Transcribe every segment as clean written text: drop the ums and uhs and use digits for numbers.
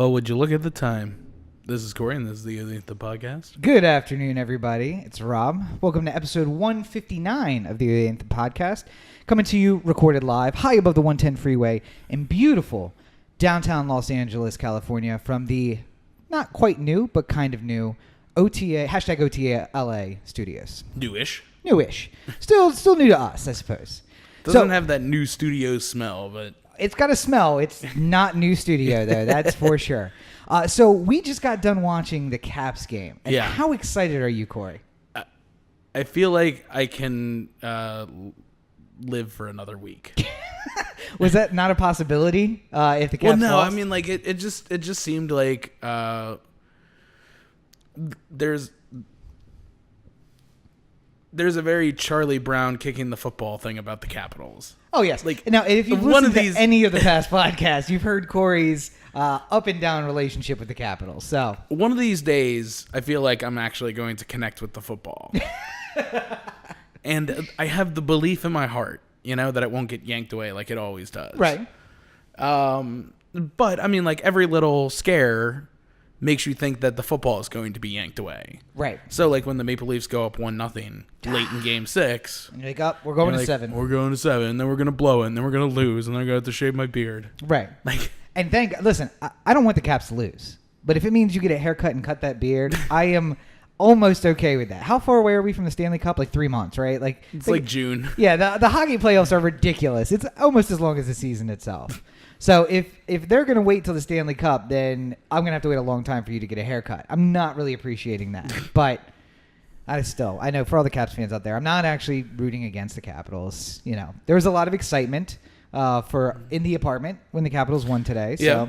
Well, would you look at the time? This is Corey, and this is the podcast. Good afternoon, everybody. It's Rob. Welcome to episode 159 of the Anthem podcast, coming to you recorded live, high above the 110 freeway in beautiful downtown Los Angeles, California, from the not quite new, but kind of new OTA LA studios. Newish. Still new to us, I suppose. Doesn't have that new studio smell, but it's got a smell. It's not new studio, though. That's for sure. So we just got done watching the Caps game. And how excited are you, Corey? I feel like I can live for another week. Was that not a possibility if the Caps lost? lost? I mean, like it just seemed like there's a very Charlie Brown kicking the football thing about the Capitals. Oh, yes. Now, if you've listened to any of the past podcasts, you've heard Corey's up and down relationship with the Capitals. So one of these days, I feel like I'm actually going to connect with the football. And I have the belief in my heart, that it won't get yanked away like it always does. Right. But, I mean, like, every little scare makes you think that the football is going to be yanked away. Right. So, like, when the Maple Leafs go up 1-0 late in Game 6. And you're like, we're going to 7. We're going to 7, then we're going to blow it, and then we're going to lose, and then I'm going to have to shave my beard. Right. Like, and listen, I don't want the Caps to lose. But if it means you get a haircut and cut that beard, I am almost okay with that. How far away are we from the Stanley Cup? Like 3 months, right? It's like June. Yeah, the hockey playoffs are ridiculous. It's almost as long as the season itself. So if they're going to wait till the Stanley Cup, then I'm going to have to wait a long time for you to get a haircut. I'm not really appreciating that. But I know for all the Caps fans out there, I'm not actually rooting against the Capitals. There was a lot of excitement in the apartment when the Capitals won today. So. Yeah.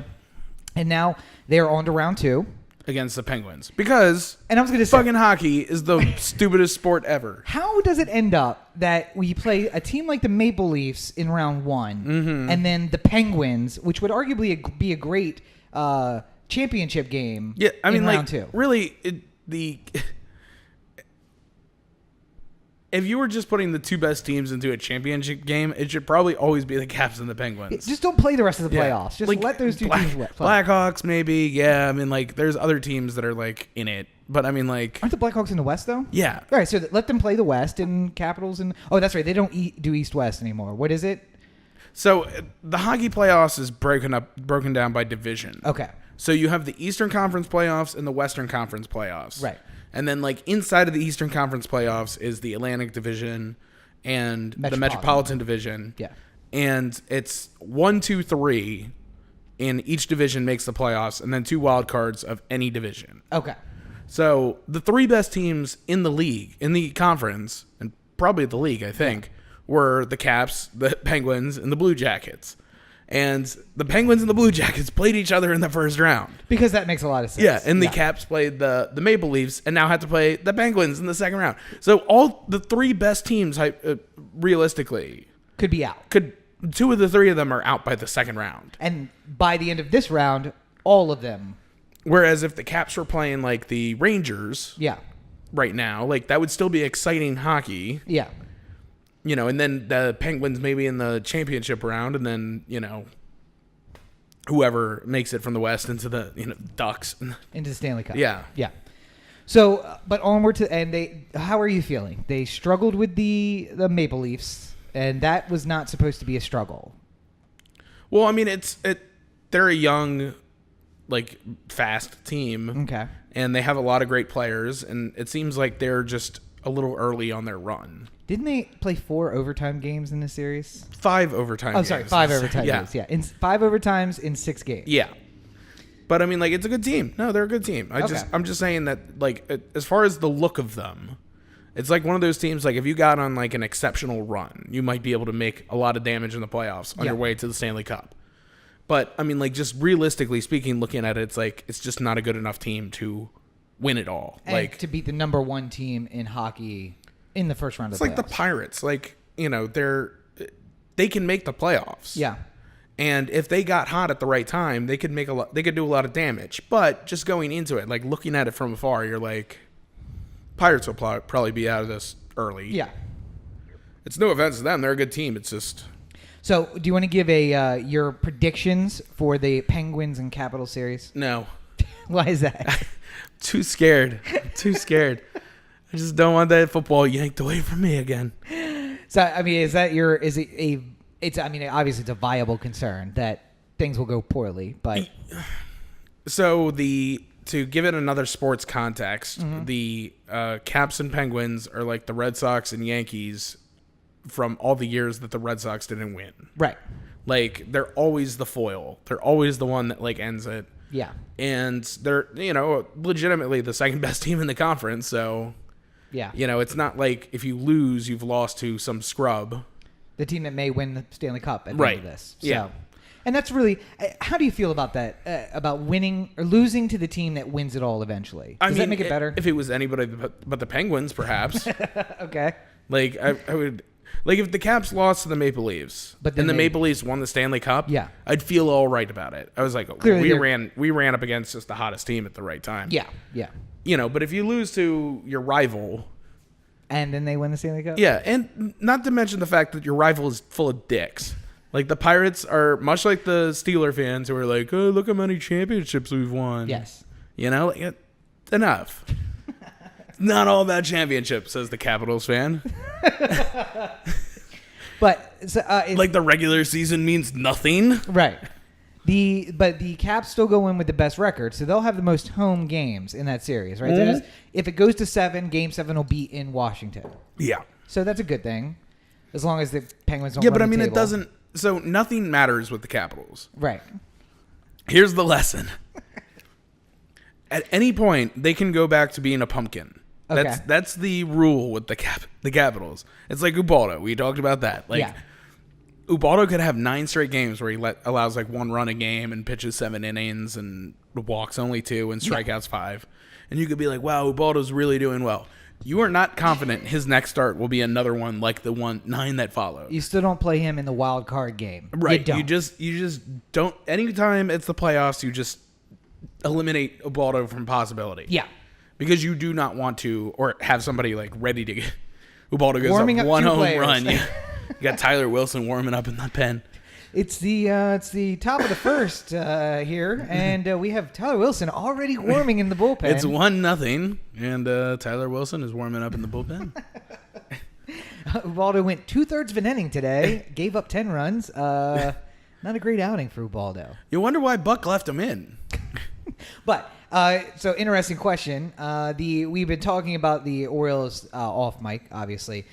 And now they're on to round 2. Against the Penguins. Because and I was gonna say, fucking hockey is the stupidest sport ever. How does it end up that we play a team like the Maple Leafs in round 1 and then the Penguins, which would arguably be a great championship game in round 2? Really, if you were just putting the two best teams into a championship game, it should probably always be the Caps and the Penguins. Just don't play the rest of the playoffs. Just let those two teams play. Blackhawks, maybe. Yeah, I mean, like, there's other teams that are, like, in it. But, I mean, like... Aren't the Blackhawks in the West, though? Yeah. All right, so let them play the West and Capitals and... Oh, that's right. They don't do East-West anymore. What is it? So, the hockey playoffs is broken down by division. Okay. So, you have the Eastern Conference playoffs and the Western Conference playoffs. Right. And then, like, inside of the Eastern Conference playoffs is the Atlantic Division and the Metropolitan Division. Yeah. And it's 1, 2, 3 in each division makes the playoffs, and then 2 wild cards of any division. Okay. So the 3 best teams in the league, in the conference, and probably the league, I think, were the Caps, the Penguins, and the Blue Jackets. And the Penguins and the Blue Jackets played each other in the first round. Because that makes a lot of sense. Yeah, and the Caps played the Maple Leafs and now have to play the Penguins in the second round. So all the 3 best teams, realistically... Could be out. 2 of the 3 of them are out by the second round. And by the end of this round, all of them... Whereas if the Caps were playing, like, the Rangers... Yeah. Right now, like, that would still be exciting hockey. Yeah. And then the Penguins maybe in the championship round, and then, whoever makes it from the West into the, Ducks. Into the Stanley Cup. Yeah. Yeah. So, but onward to, and how are you feeling? They struggled with the Maple Leafs, and that was not supposed to be a struggle. Well, I mean, they're a young, like, fast team. Okay. And they have a lot of great players, and it seems like they're just a little early on their run. Didn't they play 4 overtime games in this series? 5 overtime games. Oh, sorry, 5 overtime games. Yeah, 5 overtimes in 6 games. Yeah. But, I mean, like, it's a good team. No, they're a good team. I'm just saying that, like, as far as the look of them, it's like one of those teams, like, if you got on, like, an exceptional run, you might be able to make a lot of damage in the playoffs on your way to the Stanley Cup. But, I mean, like, just realistically speaking, looking at it, it's like, it's just not a good enough team to win it all. And like, to beat the number 1 team in hockey in the first round of the playoffs. It's like the Pirates. Like, they can make the playoffs. Yeah. And if they got hot at the right time, they could do a lot of damage. But just going into it, like, looking at it from afar, you're like, Pirates will probably be out of this early. Yeah. It's no offense to them. They're a good team. It's just... So, do you want to give your predictions for the Penguins and Capitals series? No. Why is that? Too scared. Too scared. I just don't want that football yanked away from me again. So, I mean, obviously it's a viable concern that things will go poorly, but so to give it another sports context, the Caps and Penguins are like the Red Sox and Yankees from all the years that the Red Sox didn't win. Right. Like, they're always the foil. They're always the one that like ends it. Yeah. And they're, legitimately the second best team in the conference, so yeah. It's not like if you lose, you've lost to some scrub. The team that may win the Stanley Cup at the end of this. So. Yeah. And that's really, how do you feel about that? About winning or losing to the team that wins it all eventually? Does that make it better? If it was anybody but the Penguins, perhaps. Okay. Like, I would, like if the Caps lost to the Maple Leafs, and the Maple Leafs won the Stanley Cup, yeah, I'd feel all right about it. I was like, we ran up against just the hottest team at the right time. Yeah, yeah. But if you lose to your rival, and then they win the Stanley Cup, yeah, and not to mention the fact that your rival is full of dicks. Like, the Pirates are much like the Steeler fans who are like, oh, look how many championships we've won. Yes. Enough. It's not all about championships, says the Capitals fan. But like the regular season means nothing. Right. But the Caps still go in with the best record, so they'll have the most home games in that series, right? Mm-hmm. If it goes to 7, Game 7 will be in Washington. Yeah. So that's a good thing, as long as the Penguins don't. Yeah, but I mean, it doesn't. So nothing matters with the Capitals. Right. Here's the lesson. At any point, they can go back to being a pumpkin. Okay. That's the rule with the Capitals. It's like Ubaldo. We talked about that. Like, yeah. Ubaldo could have 9 straight games where he allows like 1 run a game and pitches 7 innings and walks only 2 and strikeouts 5. And you could be like, wow, Ubaldo's really doing well. You are not confident his next start will be another one like the 9 that followed. You still don't play him in the wild card game. Right. You just don't. Anytime it's the playoffs, you just eliminate Ubaldo from possibility. Yeah. Because you do not want to, or have somebody like ready to get. Ubaldo goes warming up up 1 home players. run. You got Tyler Wilson warming up in the pen. It's the top of the first here, and we have Tyler Wilson already warming in the bullpen. It's 1-0, and Tyler Wilson is warming up in the bullpen. Ubaldo went 2/3 of an inning today, gave up 10 runs. Not a great outing for Ubaldo. You wonder why Buck left him in. But so interesting question. We've been talking about the Orioles off mic, obviously.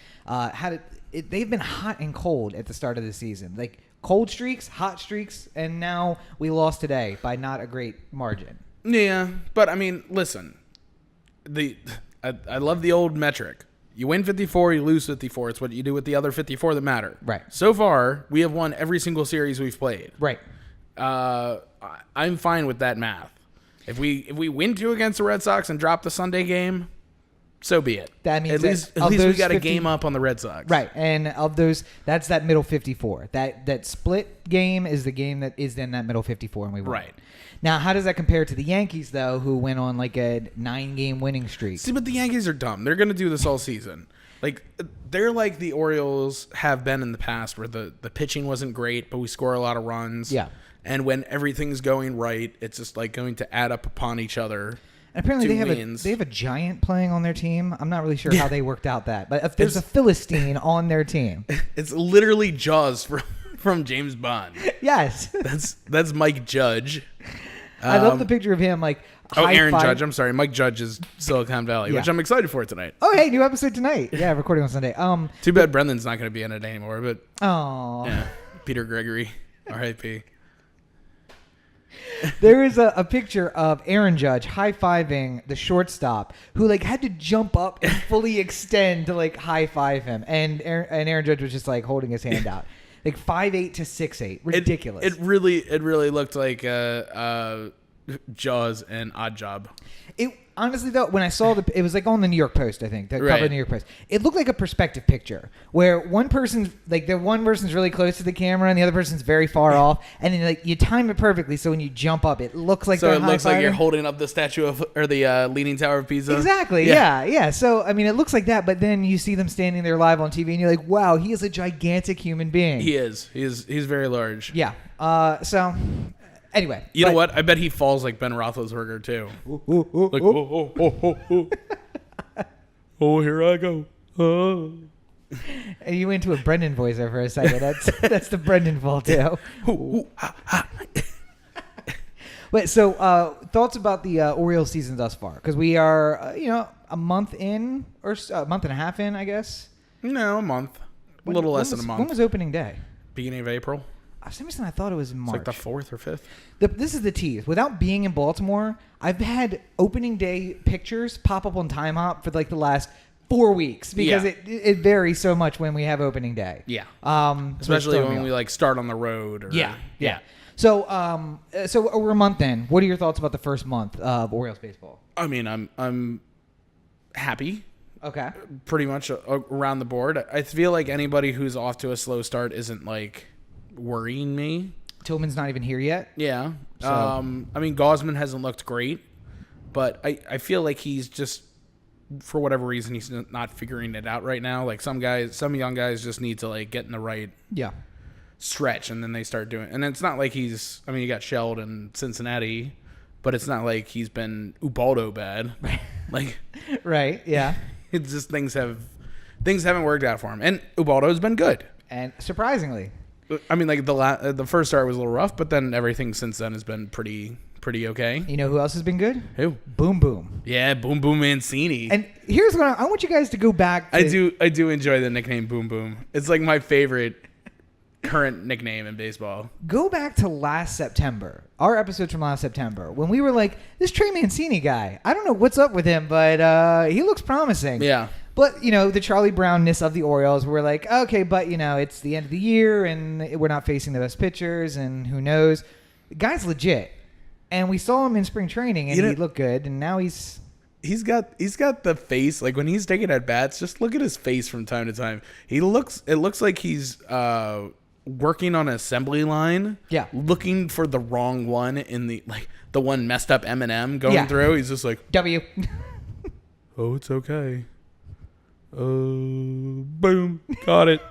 They've been hot and cold at the start of the season, like cold streaks, hot streaks, and now we lost today by not a great margin. Yeah, but I mean, listen, I love the old metric. You win 54, you lose 54. It's what you do with the other 54 that matter. Right. So far, we have won every single series we've played. Right. I'm fine with that math. If we win 2 against the Red Sox and drop the Sunday game, so be it. That means at least we got a game up on the Red Sox. Right. And of those, that's that middle 54. That split game is the game that is in that middle 54, and we won. Right. Now, how does that compare to the Yankees, though, who went on like a 9-game winning streak? See, but the Yankees are dumb. They're going to do this all season. Like, they're like the Orioles have been in the past, where the pitching wasn't great, but we score a lot of runs. Yeah. And when everything's going right, it's just like going to add up upon each other. And apparently they have a giant playing on their team. I'm not really sure how they worked out that, but if there's a Philistine on their team, it's literally Jaws from James Bond. Yes, that's Mike Judge. I love the picture of him like. Aaron Judge. I'm sorry, Mike Judge is Silicon Valley, which I'm excited for tonight. Oh, hey, new episode tonight. Yeah, recording on Sunday. Too bad Brendan's not going to be in it anymore, but yeah, Peter Gregory, R.I.P. There is a picture of Aaron Judge high-fiving the shortstop who like had to jump up and fully extend to like high-five him. And Aaron Judge was just like holding his hand out. Like 5'8" to 6'8". Ridiculous. It really looked like Jaws and Odd Job. It honestly though, when I saw it was like on the New York Post, I think, the cover of the New York Post. It looked like a perspective picture where one person's really close to the camera and the other person's very far off, and then like you time it perfectly so when you jump up, it looks like so it looks like you're holding up the the Leaning Tower of Pisa. Exactly. Yeah. So I mean, it looks like that, but then you see them standing there live on TV, and you're like, wow, he is a gigantic human being. He is. He's very large. Yeah. So. Anyway, you know what? I bet he falls like Ben Roethlisberger too. Oh, here I go. Oh. And you went to a Brendan voice there for a second. That's the Brendan fall too. But so thoughts about the Orioles season thus far? Because we are a month in or a month and a half in, I guess. No, a month. A little less than a month. When was opening day? Beginning of April. For some reason, I thought it was in March. It's like the 4th or 5th. This is the tease. Without being in Baltimore, I've had opening day pictures pop up on Time Hop for like the last 4 weeks because it varies so much when we have opening day. Yeah. Especially when we like start on the road. Yeah. So we're a month in. What are your thoughts about the first month of Orioles baseball? I mean, I'm happy. Okay. Pretty much around the board. I feel like anybody who's off to a slow start isn't like worrying me. Tillman's not even here yet. Yeah. So. I mean, Gausman hasn't looked great, but I feel like he's just, for whatever reason, he's not figuring it out right now. Like some young guys just need to like get in the right stretch, and then they start doing. And it's not like he got shelled in Cincinnati, but it's not like he's been Ubaldo bad. Like, right? Yeah. It's just things haven't worked out for him, and Ubaldo's been good. And surprisingly. I mean, like the first start was a little rough, but then everything since then has been pretty okay. You know who else has been good? Who? Boom Boom. Yeah, Boom Boom Mancini. And here's what I want you guys to go back to. I do enjoy the nickname Boom Boom. It's like my favorite current nickname in baseball. Go back to last September, our episodes from last September, when we were like, this Trey Mancini guy, I don't know what's up with him, but he looks promising. Yeah. But, the Charlie Brownness of the Orioles, we're like, okay, but, it's the end of the year, and we're not facing the best pitchers, and who knows. The guy's legit. And we saw him in spring training, and he looked good, and now he's got the face, like when he's taking at bats, just look at his face from time to time. It looks like he's working on an assembly line, looking for the wrong one in the one messed up M&M going through. He's just like W. Oh, it's okay. Boom, got it.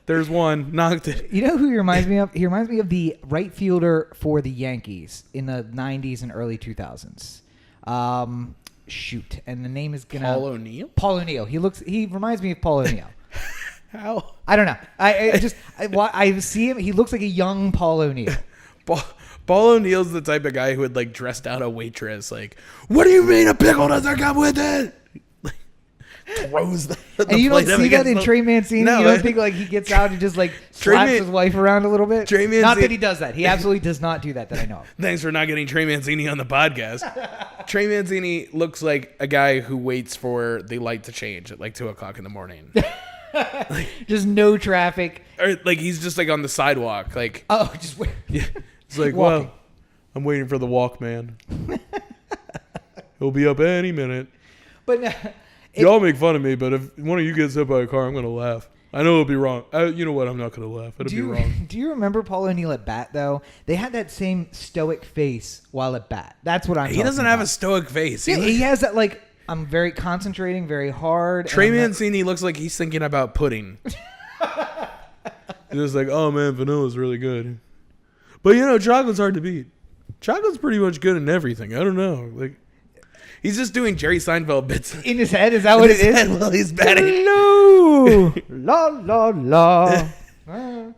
There's one, knocked it. You know who he reminds me of? He reminds me of the right fielder for the Yankees in the 90s and early 2000s. And the name is gonna Paul O'Neill. Paul O'Neill. He reminds me of Paul O'Neill. How? I don't know. I see him. He looks like a young Paul O'Neill. Paul O'Neill's the type of guy who would like dress down a waitress. Like, what do you mean a pickle doesn't come with it? Throws the and you don't see that in Trey Mancini? No, you don't think like he gets out and just like slaps his wife around a little bit? Trey Mancini, not that he does that. He absolutely does not do that I know of. Thanks for not getting Trey Mancini on the podcast. Trey Mancini looks like a guy who waits for the light to change at like 2:00 in the morning. Just no traffic. Or like he's just like on the sidewalk. Like, oh, just wait. Yeah. It's like, walking. Well, I'm waiting for the Walkman. He'll be up any minute. But y'all make fun of me, but if one of you gets hit by a car, I'm going to laugh. I know it'll be wrong. You know what? I'm not going to laugh. It'll be wrong. Do you remember Paul O'Neill at bat, though? They had that same stoic face while at bat. That's what I'm talking about. He doesn't have a stoic face. Yeah, he has that, like, I'm very concentrating, very hard. Trey Mancini looks like he's thinking about pudding. He's just like, oh, man, vanilla's really good. But, chocolate's hard to beat. Chocolate's pretty much good in everything. I don't know. Like, he's just doing Jerry Seinfeld bits. In his head? Is that what it is? Head while he's batting. Hello. La, la, la. Oh,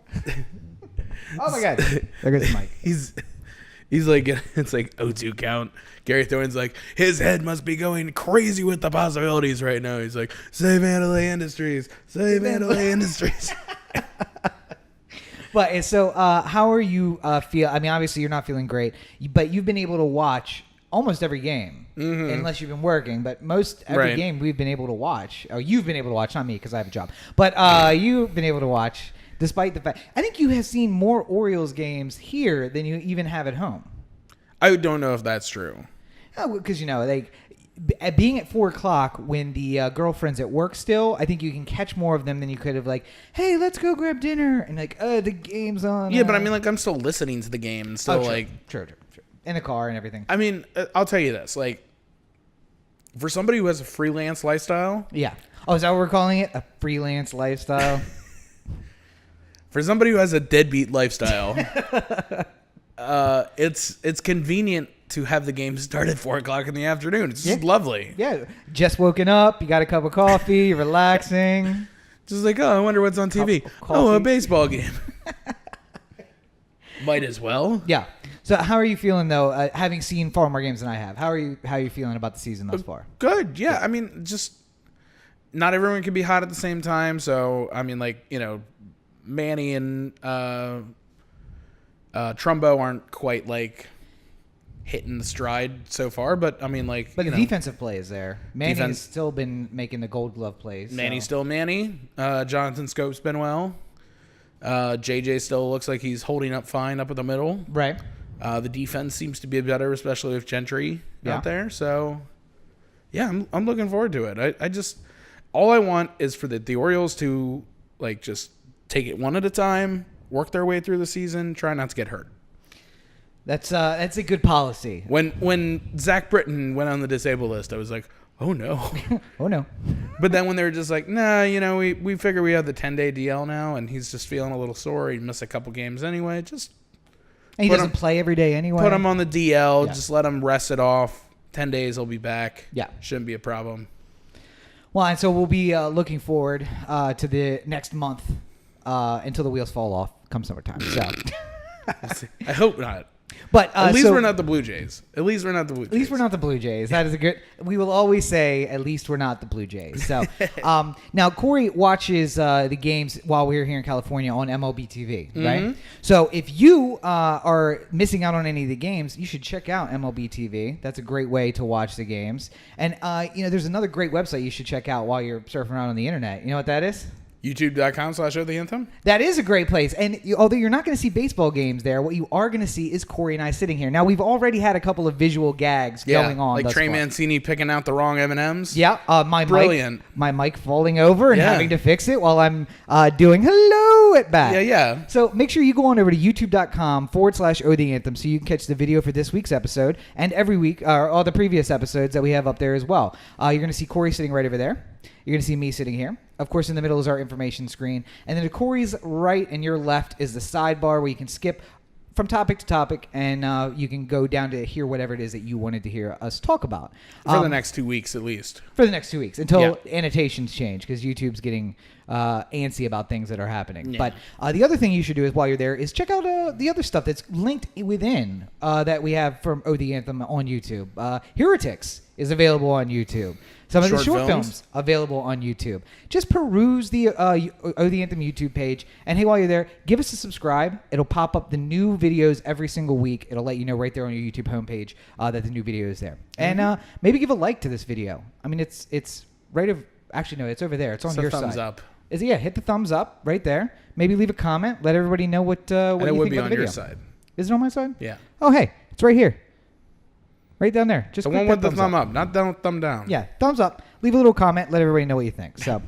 my God. There goes the mic. He's like, it's like 0-2 count. Gary Thorne's like, his head must be going crazy with the possibilities right now. He's like, save Mandalay Industries. Save Mandalay Industries. But so how are you feel? I mean, obviously you're not feeling great, but you've been able to watch almost every game, unless you've been working. But every game we've been able to watch. Or you've been able to watch, not me because I have a job. But you've been able to watch, despite the fact. I think you have seen more Orioles games here than you even have at home. I don't know if that's true. Oh, because being at 4:00 when the girlfriend's at work still, I think you can catch more of them than you could have. Like, hey, let's go grab dinner, and the game's on. Yeah, but I mean, like, I'm still listening to the game and still true, in the car and everything. I mean, I'll tell you this, like, for somebody who has a freelance lifestyle. Yeah. Oh, is that what we're calling it? A freelance lifestyle. For somebody who has a deadbeat lifestyle, it's convenient to have the game start at 4:00 in the afternoon. It's just lovely. Yeah, just woken up. You got a cup of coffee. You're relaxing. Just like, I wonder what's on TV. A baseball game. Might as well. Yeah. So how are you feeling though? Having seen far more games than I have, how are you feeling about the season thus far? Good. Yeah. I mean, just not everyone can be hot at the same time. So I mean, like, Manny and Trumbo aren't quite like hitting the stride so far, but I mean, like, but the defensive play is there. Manny's still been making the Gold Glove plays. Manny's still Manny. Jonathan Scope's been well. JJ still looks like he's holding up fine up in the middle. Right. The defense seems to be better, especially with Gentry out there. So, yeah, I'm looking forward to it. I just all I want is for the Orioles to like just take it one at a time, work their way through the season, try not to get hurt. That's a good policy. When Zach Britton went on the disabled list, I was like, oh no. Oh no. But then when they were just like, nah, we figure we have the 10-day DL now, and he's just feeling a little sore. He missed a couple games anyway. And he doesn't play every day anyway. Put him on the DL. Yeah. Just let him rest it off. 10 days, he'll be back. Yeah. Shouldn't be a problem. Well, and so we'll be looking forward to the next month until the wheels fall off come summertime. So I hope not. But at least we're not the Blue Jays. At least we're not the Blue Jays. At least we're not the Blue Jays. That is a good. We will always say, at least we're not the Blue Jays. So now Corey watches the games while we're here in California on MLB TV, right? So if you are missing out on any of the games, you should check out MLB TV. That's a great way to watch the games. And there's another great website you should check out while you're surfing around on the internet. You know what that is? YouTube.com/OTheAnthem? That is a great place. And although you're not going to see baseball games there, what you are going to see is Corey and I sitting here. Now, we've already had a couple of visual gags going on. Like Trey Mancini picking out the wrong M&Ms. Yeah. Brilliant. My mic falling over and having to fix it while I'm doing hello at bat. Yeah. So make sure you go on over to youtube.com/OTheAnthem so you can catch the video for this week's episode and every week, or all the previous episodes that we have up there as well. You're going to see Corey sitting right over there. You're going to see me sitting here. Of course, in the middle is our information screen. And then to Corey's right and your left is the sidebar where you can skip from topic to topic, and you can go down to hear whatever it is that you wanted to hear us talk about. For the next 2 weeks, at least. For the next 2 weeks, until annotations change, because YouTube's getting antsy about things that are happening. Yeah. But the other thing you should do is while you're there is check out the other stuff that's linked within that we have from Oh the Anthem on YouTube. Heretics is available on YouTube. Some of the short films available on YouTube. Just peruse the Oh the Anthem YouTube page. And hey, while you're there, give us a subscribe. It'll pop up the new videos every single week. It'll let you know right there on your YouTube homepage that the new video is there. And maybe give a like to this video. I mean, it's right of... Actually, no, it's over there. It's on your side. Thumbs up. Is it? Yeah, hit the thumbs up right there. Maybe leave a comment. Let everybody know what you think about the video. And it would be on your side. Is it on my side? Yeah. Oh, hey, it's right here. Right down there. Just the one with the thumb up, not the thumb down. Yeah, thumbs up. Leave a little comment. Let everybody know what you think. So,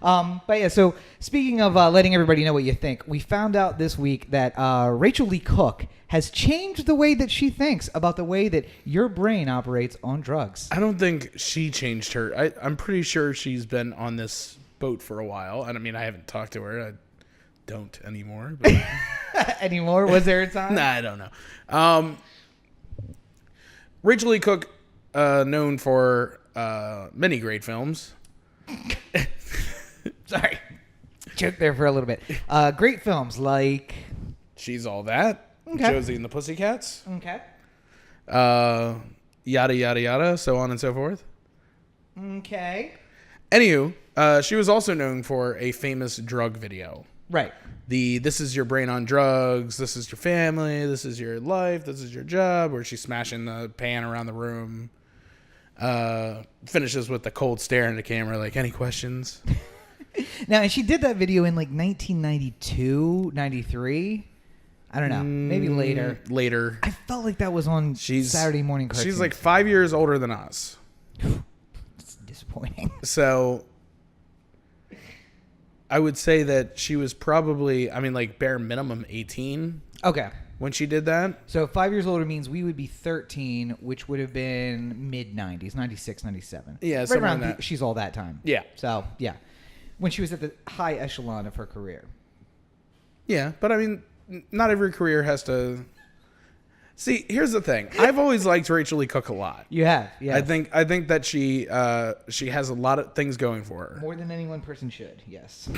but yeah. So speaking of letting everybody know what you think, we found out this week that Leigh Cook has changed the way that she thinks about the way that your brain operates on drugs. I don't think she changed her. I'm pretty sure she's been on this boat for a while. And I mean, I haven't talked to her. I don't anymore. But anymore? Was there a time? Nah, I don't know. Leigh Cook, known for many great films. Sorry. Choked there for a little bit. Great films like... She's All That. Okay. Josie and the Pussycats. Okay. Yada, yada, yada, so on and so forth. Okay. Anywho, she was also known for a famous drug video. Right. This is your brain on drugs, this is your family, this is your life, this is your job, where she's smashing the pan around the room. Finishes with the cold stare in the camera, like, any questions? Now, and she did that video in like 1992, 93. I don't know. Maybe later. Later. I felt like that was on Saturday morning cartoons. She's like 5 years older than us. It's disappointing. So I would say that she was probably, like bare minimum 18. Okay. When she did that. So 5 years older means we would be 13, which would have been mid-90s, 96, 97. Yeah, right something around like that. She's all that time. Yeah. So, yeah. When she was at the high echelon of her career. Yeah, but not every career has to... See, here's the thing. I've always liked Rachel Leigh Cook a lot. You have, yeah. I think that she has a lot of things going for her. More than any one person should, yes.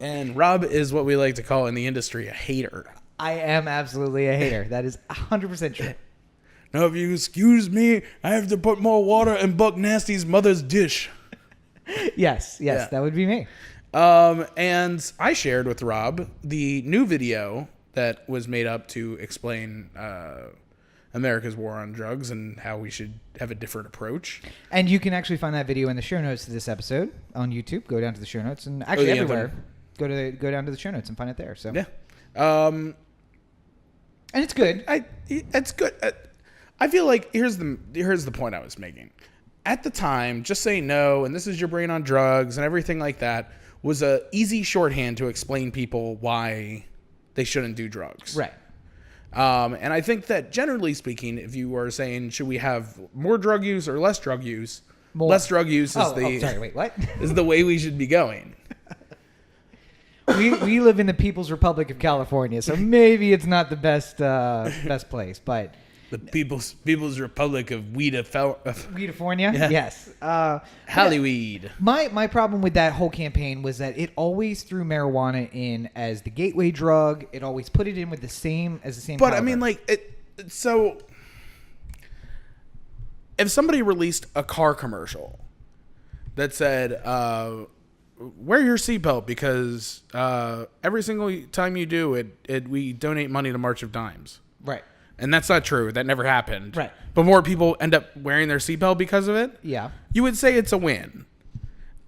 And Rob is what we like to call in the industry a hater. I am absolutely a hater. That is 100% true. Now, if you excuse me, I have to put more water in Buck Nasty's mother's dish. Yes, yeah. That would be me. And I shared with Rob the new video that was made up to explain America's war on drugs and how we should have a different approach. And you can actually find that video in the show notes to this episode on YouTube. Go down to the show notes and actually everywhere. Anthem. Go down to the show notes and find it there. So yeah, and it's good. It's good. I feel like here's the point I was making. At the time, just say no, and this is your brain on drugs and everything like that was a easy shorthand to explain people why they shouldn't do drugs. Right. And I think that generally speaking, if you are saying should we have more drug use or less drug use, less drug use is sorry, wait, what? is the way we should be going. We live in the People's Republic of California, so maybe it's not the best place, but the People's Republic of Weedifornia? Yeah. Yes. Hollyweed. My problem with that whole campaign was that it always threw marijuana in as the gateway drug. It always put it in with the same But caliber. So if somebody released a car commercial that said, wear your seatbelt because every single time you do we donate money to March of Dimes. Right. And that's not true. That never happened. Right. But more people end up wearing their seatbelt because of it. Yeah. You would say it's a win.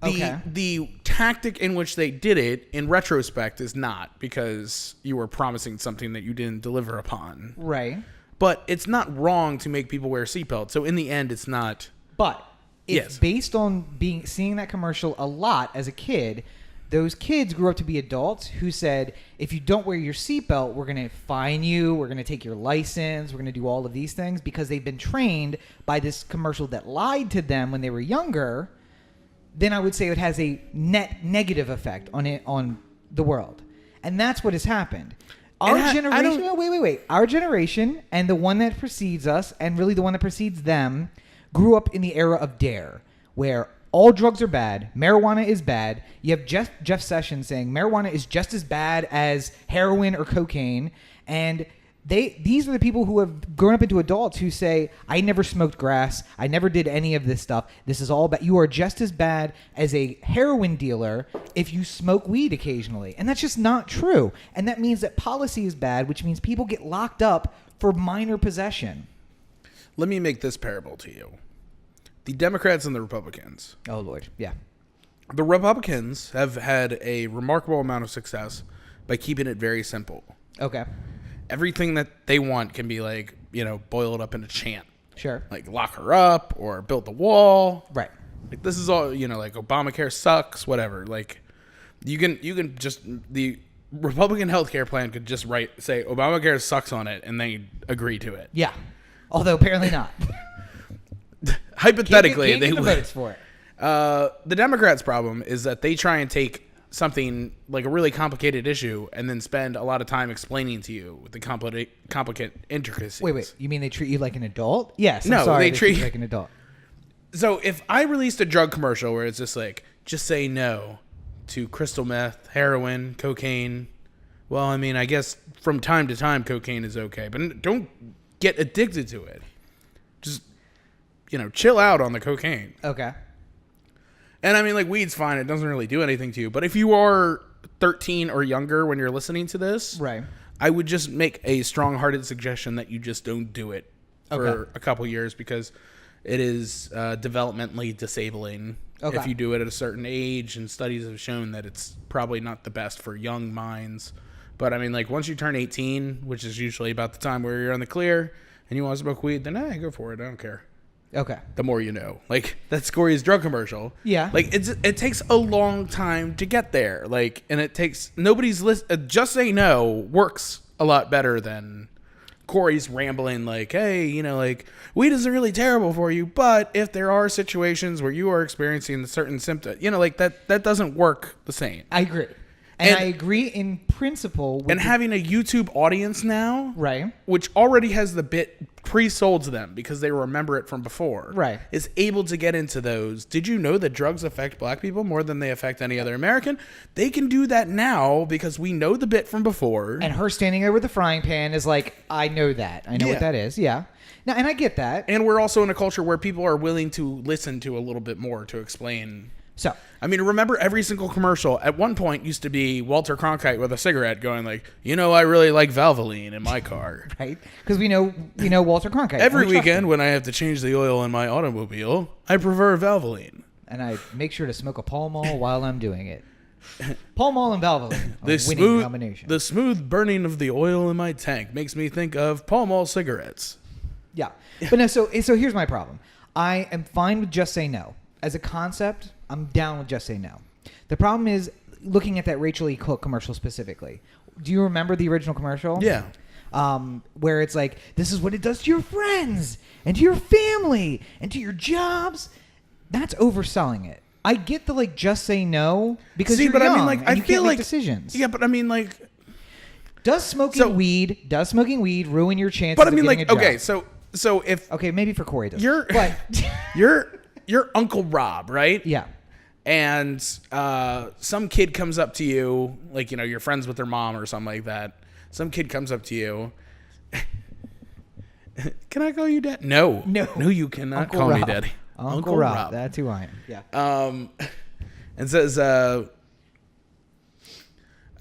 Okay. The tactic in which they did it, in retrospect, is not because you were promising something that you didn't deliver upon. Right. But it's not wrong to make people wear seatbelts. So in the end, it's not. But it's Yes. based on seeing that commercial a lot as a kid. Those kids grew up to be adults who said, if you don't wear your seatbelt, we're going to fine you, we're going to take your license, we're going to do all of these things because they've been trained by this commercial that lied to them when they were younger. Then I would say it has a net negative effect on the world. And that's what has happened. Our generation, wait. Our generation and the one that precedes us and really the one that precedes them grew up in the era of DARE, where all drugs are bad. Marijuana is bad. You have Jeff Sessions saying marijuana is just as bad as heroin or cocaine. And these are the people who have grown up into adults who say, I never smoked grass. I never did any of this stuff. This is all bad. You are just as bad as a heroin dealer if you smoke weed occasionally. And that's just not true. And that means that policy is bad, which means people get locked up for minor possession. Let me make this parable to you. The Democrats and the Republicans. Oh, Lord. Yeah. The Republicans have had a remarkable amount of success by keeping it very simple. Okay. Everything that they want can be boiled up in a chant. Sure. Like lock her up or build the wall. Right. Like this is all, like Obamacare sucks, whatever. Like you can just, the Republican healthcare plan could just say Obamacare sucks on it and they agree to it. Yeah. Although apparently not. Hypothetically, can't they get the would. votes for it. The Democrats' problem is that they try and take something like a really complicated issue and then spend a lot of time explaining to you the complicated intricacies. Wait. You mean they treat you like an adult? Yes. No, I'm sorry, they treat you like an adult. So if I released a drug commercial where it's just say no to crystal meth, heroin, cocaine. Well, I guess from time to time cocaine is okay, but don't get addicted to it. Just chill out on the cocaine. Okay. And weed's fine. It doesn't really do anything to you. But if you are 13 or younger when you're listening to this, right, I would just make a strong-hearted suggestion that you just don't do it for a couple years because it is developmentally disabling if you do it at a certain age. And studies have shown that it's probably not the best for young minds. But I mean, like, once you turn 18, which is usually about the time where you're on the clear and you want to smoke weed, then go for it. I don't care. Okay. The more you know. Like, that's Corey's drug commercial. Yeah. Like, it takes a long time to get there. Like, and it takes, Just Say No works a lot better than Corey's rambling, like, hey, you know, like, weed isn't really terrible for you, but if there are situations where you are experiencing certain symptoms, you know, like, that doesn't work the same. I agree. And I agree in principle. And having a YouTube audience now, right, which already has the bit pre-sold to them because they remember it from before, right, is able to get into those. Did you know that drugs affect black people more than they affect any other American? They can do that now because we know the bit from before. And her standing there with the frying pan is like, I know that. I know what that is. Yeah. Now, and I get that. And we're also in a culture where people are willing to listen to a little bit more to explain. So, I mean, remember every single commercial at one point used to be Walter Cronkite with a cigarette going like, you know, I really like Valvoline in my car. Right? Because we know Walter Cronkite. Every weekend when I have to change the oil in my automobile, I prefer Valvoline. And I make sure to smoke a Pall Mall while I'm doing it. Pall Mall and Valvoline, a winning combination. The smooth burning of the oil in my tank makes me think of Pall Mall cigarettes. Yeah. But no, so here's my problem. I am fine with Just Say No. As a concept, I'm down with Just Say No. The problem is looking at that Rachel E. Cook commercial specifically. Do you remember the original commercial? Yeah. Where it's like, this is what it does to your friends and to your family and to your jobs. That's overselling it. I get the Just Say No because you're young, I mean, like, and you can't make decisions. Yeah, but I mean, like, does smoking weed ruin your chances? But I mean, of getting a job? so if maybe for Corey it does. You're Uncle Rob, right? Yeah. And some kid comes up to you, like, you know, you're friends with their mom or something like that. Some kid comes up to you. Can I call you Dad? No, you cannot Uncle call Rob. me Daddy. Uncle Rob. That's who I am. Yeah. And says, I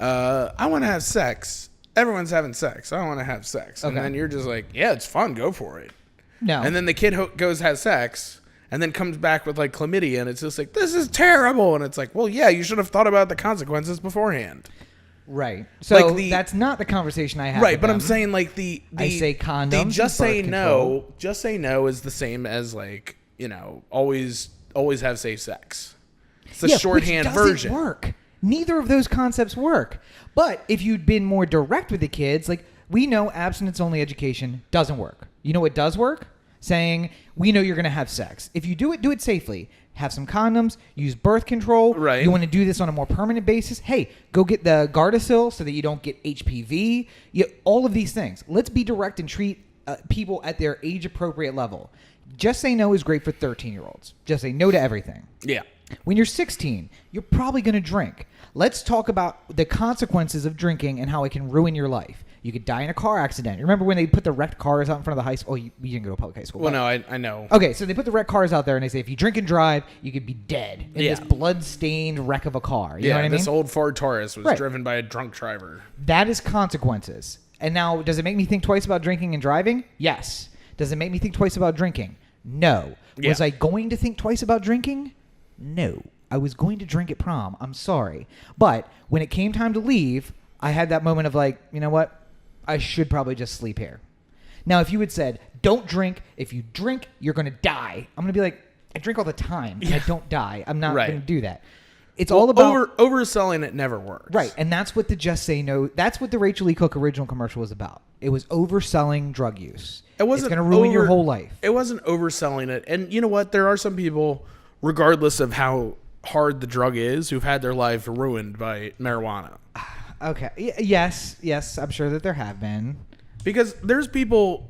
want to have sex. Everyone's having sex. I want to have sex. And then you're just like, yeah, it's fun. Go for it. No. And then the kid has sex and then comes back with like chlamydia. And it's just like, this is terrible. And it's like, well, yeah, you should have thought about the consequences beforehand. Right. So that's not the conversation I have. Right. But I'm saying like I say condoms. The Just Say No is the same as like, you know, always have safe sex. It's the shorthand version. Work. Neither of those concepts work. But if you'd been more direct with the kids, like we know abstinence-only education doesn't work. You know what does work? Saying, we know you're going to have sex. If you do it safely. Have some condoms. Use birth control. Right. You want to do this on a more permanent basis? Hey, go get the Gardasil so that you don't get HPV. All of these things. Let's be direct and treat people at their age-appropriate level. Just Say No is great for 13-year-olds. Just say no to everything. Yeah. When you're 16, you're probably going to drink. Let's talk about the consequences of drinking and how it can ruin your life. You could die in a car accident. Remember when they put the wrecked cars out in front of the high school? Oh, you didn't go to public high school. Well, no, I know. Okay, so they put the wrecked cars out there and they say if you drink and drive, you could be dead in this blood-stained wreck of a car. You know what I mean? This old Ford Taurus was driven by a drunk driver. That is consequences. And now, does it make me think twice about drinking and driving? Yes. Does it make me think twice about drinking? No. Yeah. Was I going to think twice about drinking? No. I was going to drink at prom. I'm sorry. But when it came time to leave, I had that moment of like, you know what? I should probably just sleep here. Now, if you had said, don't drink. If you drink, you're going to die. I'm going to be like, I drink all the time and I don't die. I'm not going to do that. It's all about... Overselling it never works. Right. And that's what the Just Say No... That's what the Rachel E. Cook original commercial was about. It was overselling drug use. It's going to ruin your whole life. It wasn't overselling it. And you know what? There are some people, regardless of how hard the drug is, who've had their life ruined by marijuana. Okay. Yes. I'm sure that there have been. Because there's people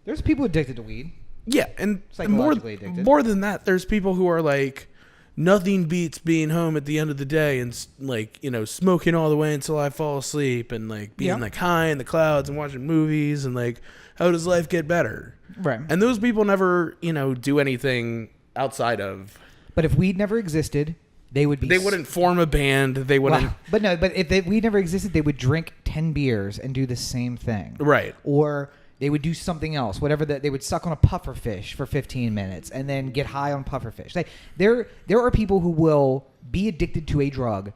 addicted to weed. Yeah, and psychologically addicted. More than that, there's people who are like, nothing beats being home at the end of the day and like, you know, smoking all the way until I fall asleep and like being like high in the clouds and watching movies and like, how does life get better? Right. And those people never, you know, do anything outside of. But if weed never existed, they wouldn't form a band. They wouldn't. But if weed never existed, they would drink 10 beers and do the same thing. Right. Or they would do something else, whatever that they would suck on a puffer fish for 15 minutes and then get high on puffer fish. Like there are people who will be addicted to a drug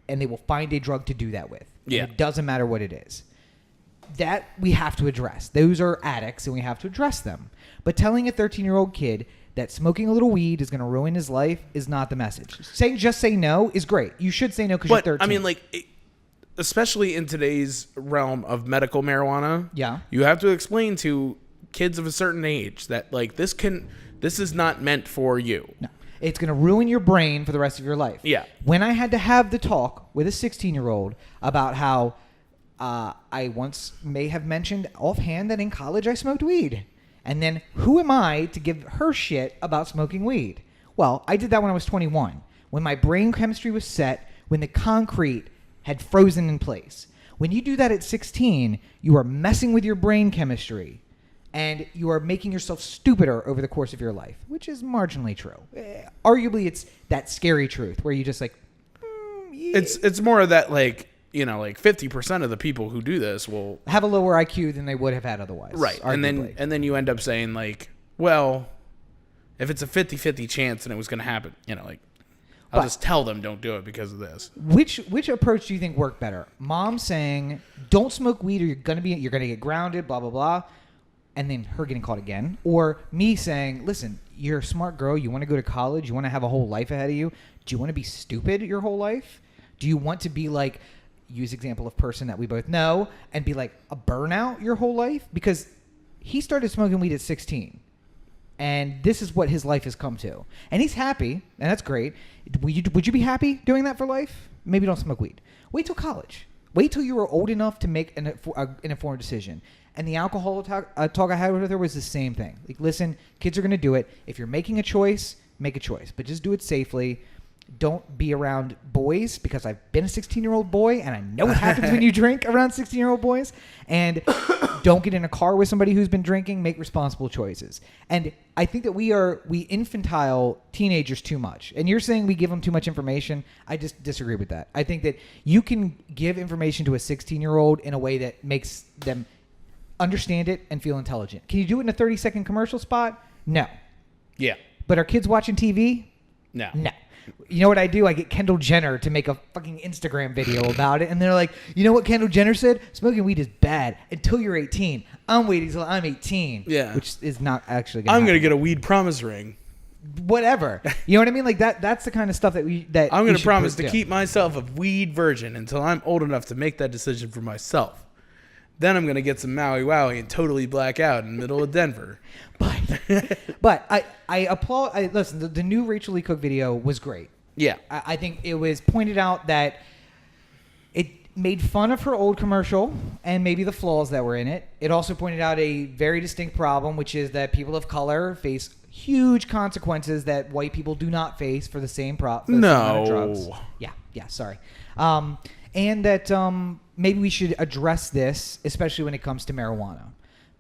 and they will find a drug to do that with. Yeah. It doesn't matter what it is. That we have to address. Those are addicts, and we have to address them. But telling a 13-year-old kid that smoking a little weed is going to ruin his life is not the message. Saying just say no is great. You should say no because you're 13. I mean, like, especially in today's realm of medical marijuana, you have to explain to kids of a certain age that, like, this is not meant for you. No. It's going to ruin your brain for the rest of your life. Yeah. When I had to have the talk with a 16-year-old about how I once may have mentioned offhand that in college I smoked weed. And then who am I to give her shit about smoking weed? Well, I did that when I was 21, when my brain chemistry was set, when the concrete had frozen in place. When you do that at 16, you are messing with your brain chemistry, and you are making yourself stupider over the course of your life, which is marginally true. Arguably, it's that scary truth where you just like, yeah. It's more of that, like, you know, like 50% of the people who do this will have a lower IQ than they would have had otherwise. Right. Arguably. And then you end up saying, like, well, if it's a 50-50 chance and it was going to happen, you know, like, I'll just tell them don't do it because of this. Which approach do you think worked better? Mom saying, don't smoke weed or you're going to get grounded, blah, blah, blah, and then her getting caught again? Or me saying, listen, you're a smart girl. You want to go to college. You want to have a whole life ahead of you. Do you want to be stupid your whole life? Do you want to be like, use example of person that we both know, and be like a burnout your whole life? Because he started smoking weed at 16. And this is what his life has come to. And he's happy, and that's great. Would you be happy doing that for life? Maybe don't smoke weed. Wait till college. Wait till you are old enough to make an informed decision. And the alcohol talk I had with her was the same thing. Like, listen, kids are going to do it. If you're making a choice, make a choice. But just do it safely. Don't be around boys, because I've been a 16-year-old boy, and I know what happens when you drink around 16-year-old boys. And don't get in a car with somebody who's been drinking. Make responsible choices. And I think that we infantile teenagers too much. And you're saying we give them too much information. I just disagree with that. I think that you can give information to a 16-year-old in a way that makes them understand it and feel intelligent. Can you do it in a 30-second commercial spot? No. Yeah. But are kids watching TV? No. No. You know what I do? I get Kendall Jenner to make a fucking Instagram video about it. And they're like, you know what Kendall Jenner said? Smoking weed is bad until you're 18. I'm waiting until I'm 18. Yeah. Which is not actually going to I'm going to get a weed promise ring. Whatever. You know what I mean? Like that's the kind of stuff that I'm going to promise to keep myself a weed virgin until I'm old enough to make that decision for myself. Then I'm going to get some Maui Wowie and totally black out in the middle of Denver. But I applaud. Listen, the new Rachel Leigh Cook video was great. Yeah. I think it was pointed out that it made fun of her old commercial and maybe the flaws that were in it. It also pointed out a very distinct problem, which is that people of color face huge consequences that white people do not face for the same amount of drugs. Yeah, sorry. And that maybe we should address this, especially when it comes to marijuana.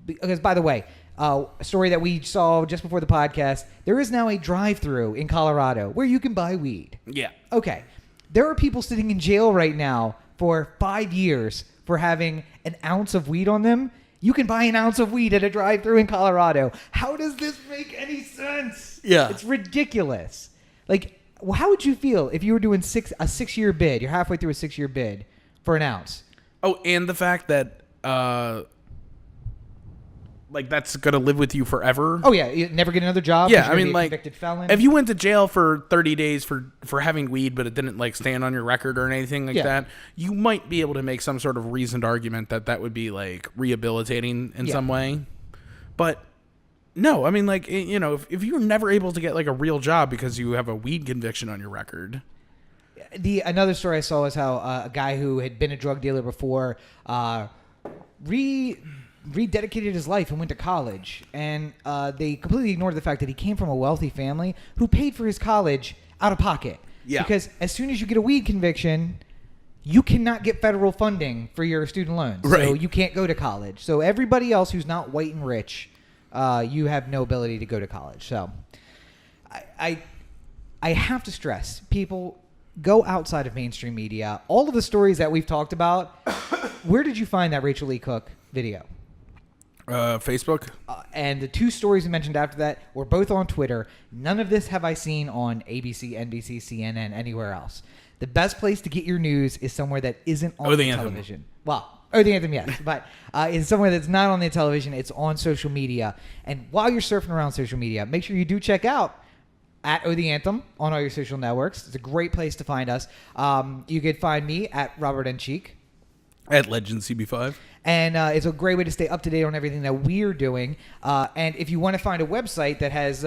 Because, by the way, a story that we saw just before the podcast, there is now a drive-thru in Colorado where you can buy weed. Yeah. Okay. There are people sitting in jail right now for 5 years for having an ounce of weed on them. You can buy an ounce of weed at a drive-thru in Colorado. How does this make any sense? Yeah. It's ridiculous. Like, how would you feel if you were doing a 6-year bid? You're halfway through a 6-year bid for an ounce. Oh, and the fact that, like, that's going to live with you forever. Oh, yeah. You never get another job. Yeah, I mean, like, convicted felon. if you went to jail for 30 days for having weed, but it didn't, like, stand on your record or anything like that, you might be able to make some sort of reasoned argument that would be, like, rehabilitating in some way. But no, I mean, like, you know, if you're never able to get, like, a real job because you have a weed conviction on your record. Another story I saw was how a guy who had been a drug dealer before rededicated his life and went to college. And they completely ignored the fact that he came from a wealthy family who paid for his college out of pocket. Yeah. Because as soon as you get a weed conviction, you cannot get federal funding for your student loans. Right. So you can't go to college. So everybody else who's not white and rich, you have no ability to go to college. So I have to stress, people, go outside of mainstream media. All of the stories that we've talked about, where did you find that Rachel Leigh Cook video? Facebook. And the 2 stories we mentioned after that were both on Twitter. None of this have I seen on ABC, NBC, CNN, anywhere else. The best place to get your news is somewhere that isn't on the television. Well, the Anthem, yes. But it's somewhere that's not on the television. It's on social media. And while you're surfing around social media, make sure you do check out at The Anthem on all your social networks. It's a great place to find us. You could find me at Robert N. Cheek. At Legend CB5. And it's a great way to stay up to date on everything that we're doing. And if you want to find a website that has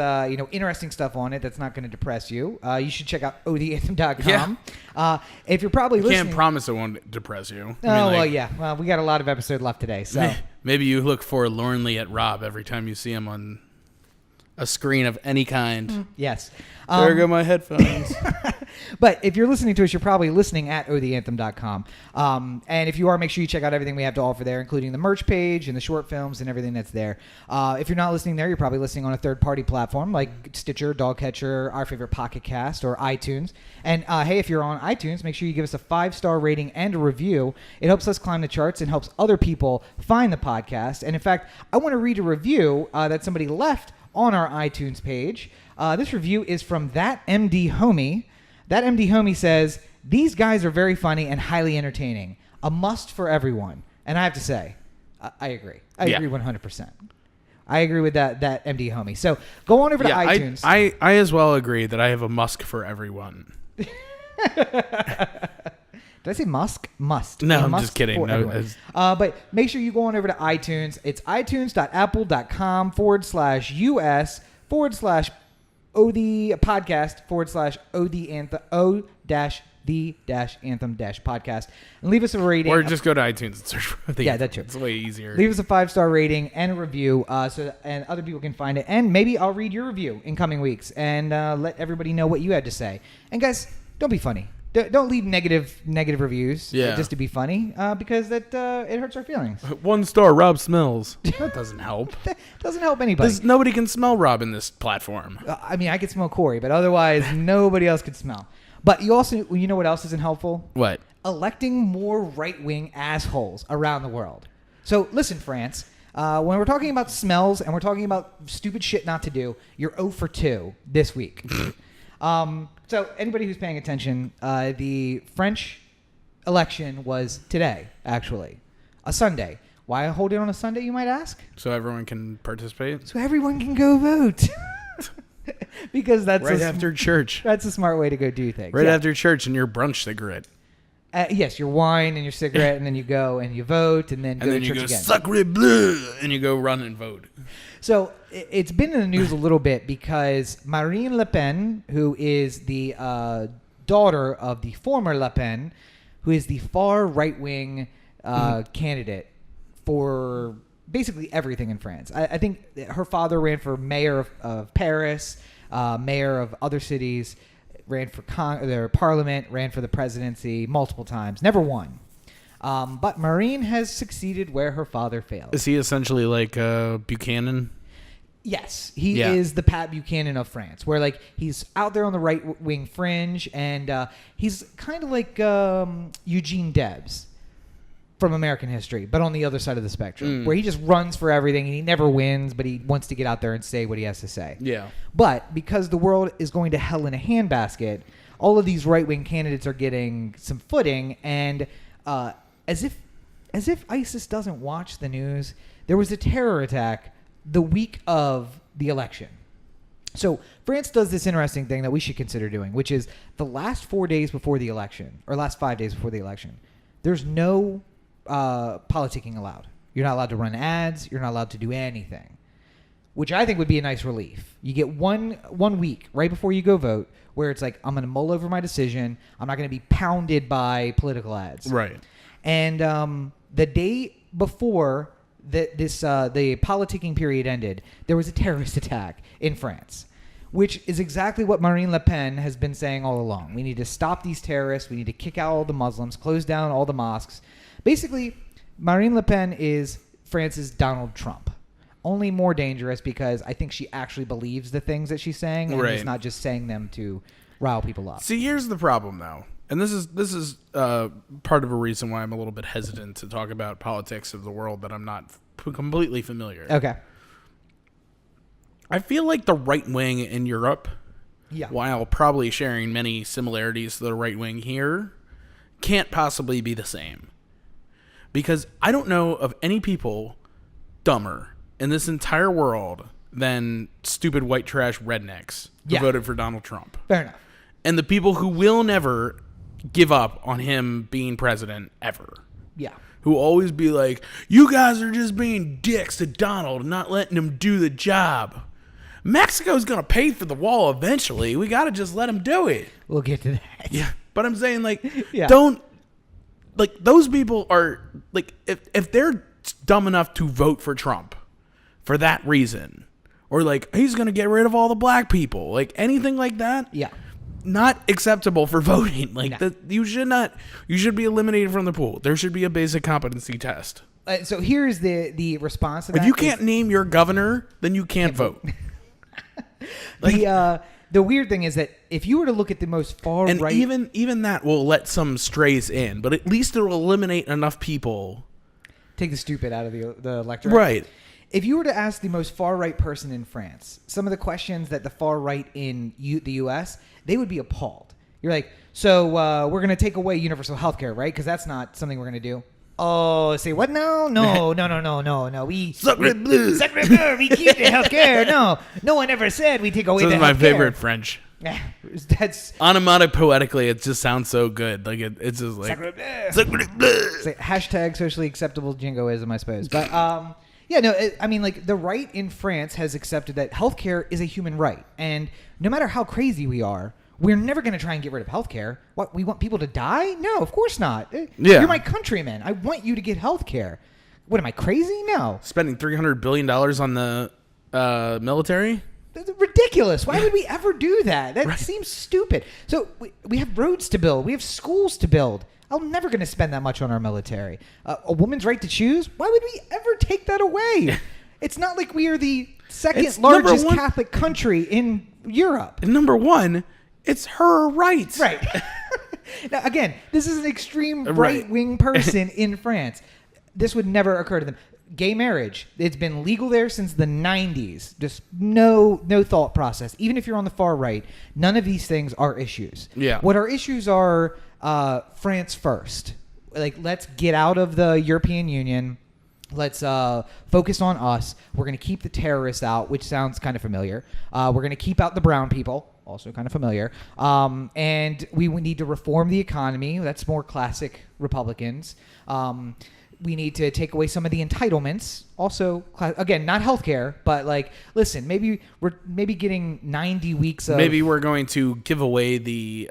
interesting stuff on it that's not going to depress you, you should check out otheanthem.com. Yeah. If you're probably listening, can't promise it won't depress you. Well, we got a lot of episode left today, so maybe you look forlornly at Rob every time you see him on a screen of any kind. Yes. There go my headphones. But if you're listening to us, you're probably listening at otheanthem.com. And if you are, make sure you check out everything we have to offer there, including the merch page and the short films and everything that's there. If you're not listening there, you're probably listening on a third-party platform like Stitcher, Dogcatcher, our favorite Pocket Cast, or iTunes. And hey, if you're on iTunes, make sure you give us a 5-star rating and a review. It helps us climb the charts and helps other people find the podcast. And in fact, I want to read a review that somebody left on our iTunes page. This review is from That MD Homie. That MD Homie says, "These guys are very funny and highly entertaining. A must for everyone." And I have to say, I agree. I agree 100%. I agree with that MD Homie. So go on over to iTunes. I as well agree that I have a musk for everyone. Did I say musk? Must. No, I'm just kidding. No, but make sure you go on over to iTunes. It's itunes.apple.com/US/OD podcast /OD-Anthem-podcast and leave us a rating. Or just go to iTunes and search for the that's true. It's way easier. Leave us a 5-star rating and a review and other people can find it. And maybe I'll read your review in coming weeks and let everybody know what you had to say. And guys, don't be funny. Don't leave negative reviews just to be funny because that it hurts our feelings. 1 star, Rob smells. That doesn't help. That doesn't help anybody. Nobody can smell Rob in this platform. I mean, I could smell Corey, but otherwise nobody else could smell. But you know what else isn't helpful? What? Electing more right-wing assholes around the world. So listen, France, when we're talking about smells and we're talking about stupid shit not to do, you're 0 for 2 this week. So anybody who's paying attention, the French election was today, actually, a Sunday. Why hold it on a Sunday, you might ask? So everyone can participate? So everyone can go vote. Because that's after church. That's a smart way to go do things. Right after church and your brunch cigarette. Yes, your wine and your cigarette, and then you go and you vote, and then go to church again. Sacre bleu, and you go run and vote. So it's been in the news a little bit because Marine Le Pen, who is the daughter of the former Le Pen, who is the far right-wing candidate for basically everything in France. I think her father ran for mayor of Paris, mayor of other cities, ran for their parliament, ran for the presidency multiple times, never won. But Marine has succeeded where her father failed. Is he essentially like Buchanan? Yes, he is the Pat Buchanan of France, where like he's out there on the right wing fringe, and he's kind of like Eugene Debs from American history, but on the other side of the spectrum, where he just runs for everything and he never wins, but he wants to get out there and say what he has to say. Yeah. But because the world is going to hell in a handbasket, all of these right wing candidates are getting some footing, and as if ISIS doesn't watch the news, there was a terror attack the week of the election. So France does this interesting thing that we should consider doing, which is the last 4 days before the election, or last 5 days before the election, there's no politicking allowed. You're not allowed to run ads. You're not allowed to do anything, which I think would be a nice relief. You get one week right before you go vote where it's like, I'm going to mull over my decision. I'm not going to be pounded by political ads. Right. And the day before the politicking period ended, there was a terrorist attack in France, which is exactly what Marine Le Pen has been saying all along. We need to stop these terrorists. We need to kick out all the Muslims, close down all the mosques. Basically, Marine Le Pen is France's Donald Trump, only more dangerous because I think she actually believes the things that she's saying, and is not just saying them to rile people up. See, here's the problem, though. And this is part of a reason why I'm a little bit hesitant to talk about politics of the world that I'm not completely familiar. Okay. I feel like the right wing in Europe while probably sharing many similarities to the right wing here, can't possibly be the same. Because I don't know of any people dumber in this entire world than stupid white trash rednecks who voted for Donald Trump. Fair enough. And the people who will never give up on him being president ever. Yeah. Who always be like, you guys are just being dicks to Donald and not letting him do the job. Mexico's going to pay for the wall eventually. We got to just let him do it. We'll get to that. Yeah. But I'm saying, like, don't, like, those people are, like, if they're dumb enough to vote for Trump for that reason, or, like, he's going to get rid of all the black people, like, anything like that. Yeah. Not acceptable for voting. Like, you should be eliminated from the pool. There should be a basic competency test. So here's the response to that. If you can't name your governor, then you can't vote. The weird thing is that if you were to look at the most far and right, even that will let some strays in, but at least it will eliminate enough people. Take the stupid out of the electorate. Right. If you were to ask the most far right person in France some of the questions that the far right in the U.S., they would be appalled. You're like, so we're going to take away universal health care, right? Because that's not something we're going to do. Oh, say what? No. We Sacre bleu. Sacre bleu. We keep the health care. No one ever said we take away the health care. This is my favorite French. That's onomatopoetically, it just sounds so good. Like it's just like Sacre bleu. Sacre bleu. Like hashtag socially acceptable jingoism, I suppose. But I mean, like the right in France has accepted that healthcare is a human right, and no matter how crazy we are, we're never going to try and get rid of healthcare. What, we want people to die? No, of course not. You're my countrymen. I want you to get healthcare. What, am I crazy? No. Spending $300 billion on the military? That's ridiculous. Why would we ever do that? That seems stupid. So we have roads to build. We have schools to build. I'm never going to spend that much on our military. A woman's right to choose? Why would we ever take that away? It's not like we are the second largest Catholic country in Europe. Number one, it's her right. Right. Now, again, this is an extreme right-wing person in France. This would never occur to them. Gay marriage, it's been legal there since the 90s. Just no thought process. Even if you're on the far right, none of these things are issues. Yeah. What our issues are, France first. Like, let's get out of the European Union. Let's focus on us. We're going to keep the terrorists out, which sounds kind of familiar. We're going to keep out the brown people. Also kind of familiar. And we need to reform the economy. That's more classic Republicans. We need to take away some of the entitlements. Also, again, not healthcare, but like, listen, maybe we're getting 90 weeks of... Maybe we're going to give away the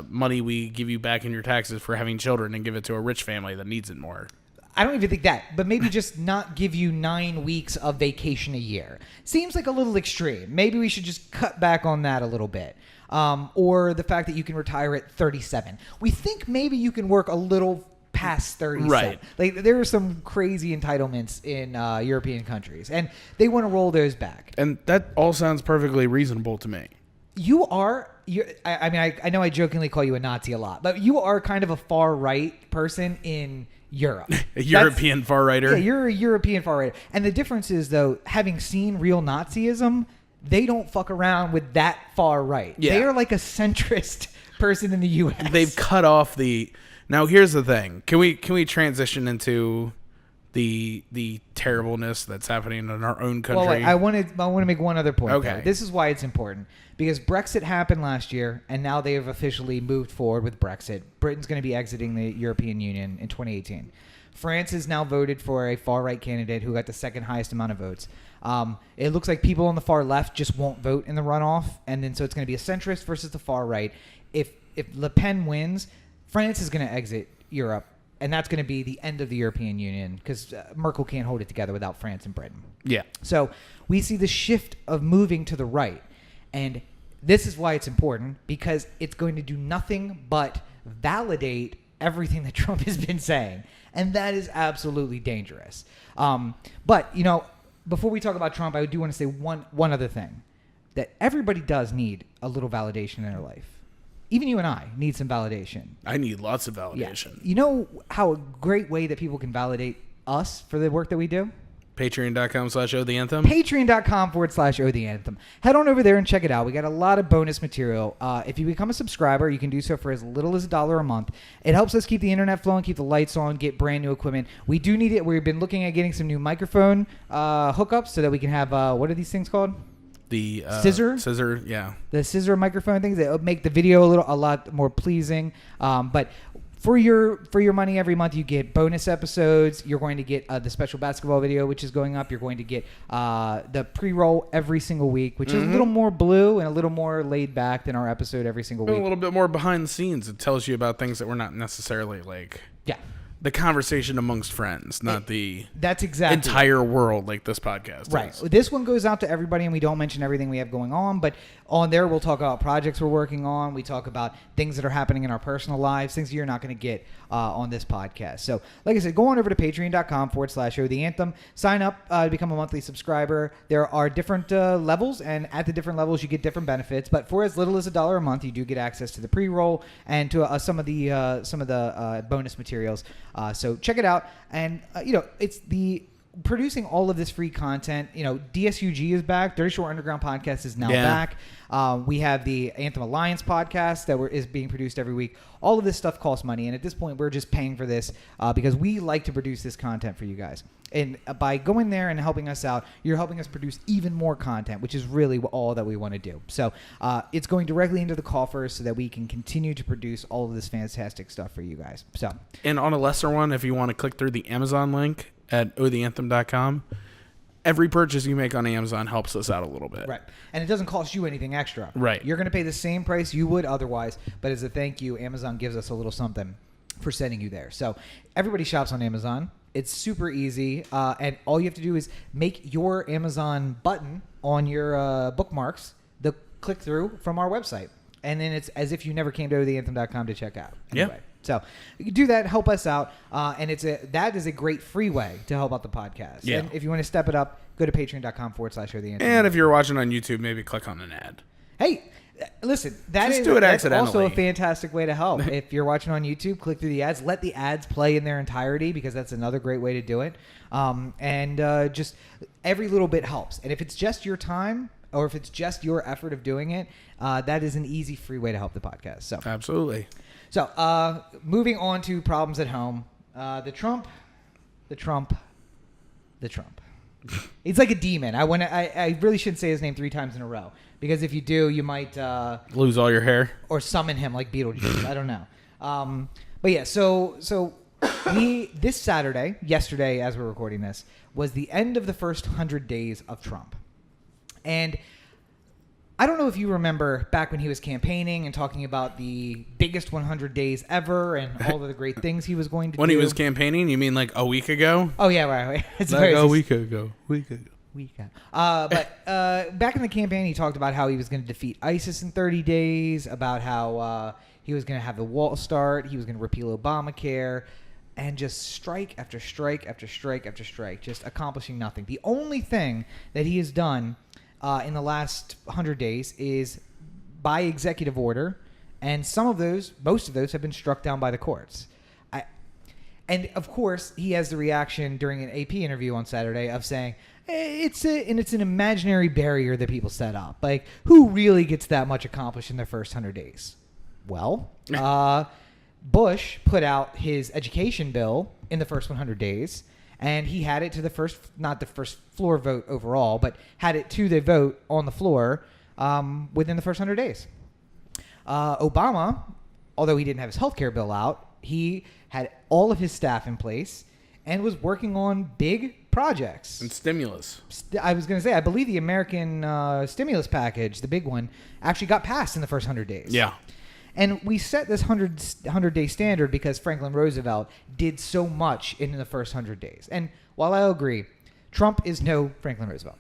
money we give you back in your taxes for having children and give it to a rich family that needs it more. I don't even think that, but maybe just not give you 9 weeks of vacation a year. Seems like a little extreme. Maybe we should just cut back on that a little bit. Or the fact that you can retire at 37. We think maybe you can work a little past 37. Right. Like, there are some crazy entitlements in European countries, and they want to roll those back. And that all sounds perfectly reasonable to me. I know I jokingly call you a Nazi a lot, but you are kind of a far right person in Europe. A European far righter. Yeah, you're a European far righter. And the difference is, though, having seen real Nazism, they don't fuck around with that far right. Yeah. They are like a centrist person in the U.S. They've cut off the... Now, here's the thing. Can we transition into the terribleness that's happening in our own country? Well, I want to make one other point. Okay. Though. This is why it's important. Because Brexit happened last year, and now they have officially moved forward with Brexit. Britain's going to be exiting the European Union in 2018. France has now voted for a far-right candidate who got the second highest amount of votes. It looks like people on the far left just won't vote in the runoff, and then so it's going to be a centrist versus the far right. If Le Pen wins, France is going to exit Europe, and that's going to be the end of the European Union because Merkel can't hold it together without France and Britain. Yeah. So we see the shift of moving to the right, and this is why it's important, because it's going to do nothing but validate everything that Trump has been saying, and that is absolutely dangerous. But, before we talk about Trump, I do want to say one other thing, that everybody does need a little validation in their life. Even you and I need some validation. I need lots of validation. Yeah. You know how a great way that people can validate us for the work that we do? Patreon.com/OTheAnthem. Patreon.com/OTheAnthem. Head on over there and check it out. We got a lot of bonus material. If you become a subscriber, you can do so for as little as $1 a month. It helps us keep the internet flowing, keep the lights on, get brand new equipment. We do need it. We've been looking at getting some new microphone hookups so that we can have, what are these things called? The scissor, yeah. The scissor microphone things that make the video a lot more pleasing. But for your money every month, you get bonus episodes. You're going to get the special basketball video, which is going up. You're going to get the pre-roll every single week, which is a little more blue and a little more laid back than our episode every single week. A little bit more behind the scenes. It tells you about things that we're not necessarily like. Yeah. The conversation amongst friends, not the that's exactly entire world like this podcast right. is. This one goes out to everybody, and we don't mention everything we have going on, but on there we'll talk about projects we're working on. We talk about things that are happening in our personal lives, things you're not going to get on this podcast. So, like I said, go on over to patreon.com/OTheAnthem. Sign up to become a monthly subscriber. There are different levels, and at the different levels you get different benefits. But for as little as $1 a month, you do get access to the pre-roll and to some of the bonus materials. So check it out. And, it's the producing all of this free content. DSUG is back. Dirty Short Underground Podcast is now back. We have the Anthem Alliance podcast that is being produced every week. All of this stuff costs money. And at this point, we're just paying for this because we like to produce this content for you guys. And by going there and helping us out, you're helping us produce even more content, which is really all that we want to do. So it's going directly into the coffers so that we can continue to produce all of this fantastic stuff for you guys. So, and on a lesser one, if you want to click through the Amazon link at otheanthem.com, every purchase you make on Amazon helps us out a little bit. Right. And it doesn't cost you anything extra. Right. You're going to pay the same price you would otherwise, but as a thank you, Amazon gives us a little something for sending you there. So everybody shops on Amazon. It's super easy, and all you have to do is make your Amazon button on your bookmarks the click-through from our website. And then it's as if you never came to theanthem.com to check out. Anyway. Yeah. So you can do that, help us out, and that is a great free way to help out the podcast. Yeah. And if you want to step it up, go to patreon.com/theanthem. And if you're watching on YouTube, maybe click on an ad. Hey, listen, that's also a fantastic way to help. If you're watching on YouTube, click through the ads. Let the ads play in their entirety because that's another great way to do it. And just every little bit helps. And if it's just your time or if it's just your effort of doing it, that is an easy, free way to help the podcast. So absolutely. So moving on to problems at home. The Trump. It's like a demon. I really shouldn't say his name 3 times in a row because if you do, you might lose all your hair or summon him like Beetlejuice. I don't know. But yeah, so this Saturday, yesterday as we're recording this, was the end of the first 100 days of Trump, and I don't know if you remember back when he was campaigning and talking about the biggest 100 days ever and all of the great things he was going to do. When he was campaigning, you mean like a week ago? Oh, yeah, right. It's like a week ago. But back in the campaign, he talked about how he was going to defeat ISIS in 30 days, about how he was going to have the wall start, he was going to repeal Obamacare, and just strike after strike after strike after strike, just accomplishing nothing. The only thing that he has done in the last 100 days is by executive order, and most of those have been struck down by the courts. And of course, he has the reaction during an AP interview on Saturday of saying, it's an imaginary barrier that people set up. Like, who really gets that much accomplished in their first 100 days? Well, Bush put out his education bill in the first 100 days, and he had it to not the first floor vote overall, but had it to the vote on the floor within the first 100 days. Obama, although he didn't have his health care bill out, he had all of his staff in place and was working on big projects. And stimulus. I was going to say, I believe the American stimulus package, the big one, actually got passed in the first 100 days. Yeah. And we set this 100-day standard because Franklin Roosevelt did so much in the first 100 days. And while I agree, Trump is no Franklin Roosevelt.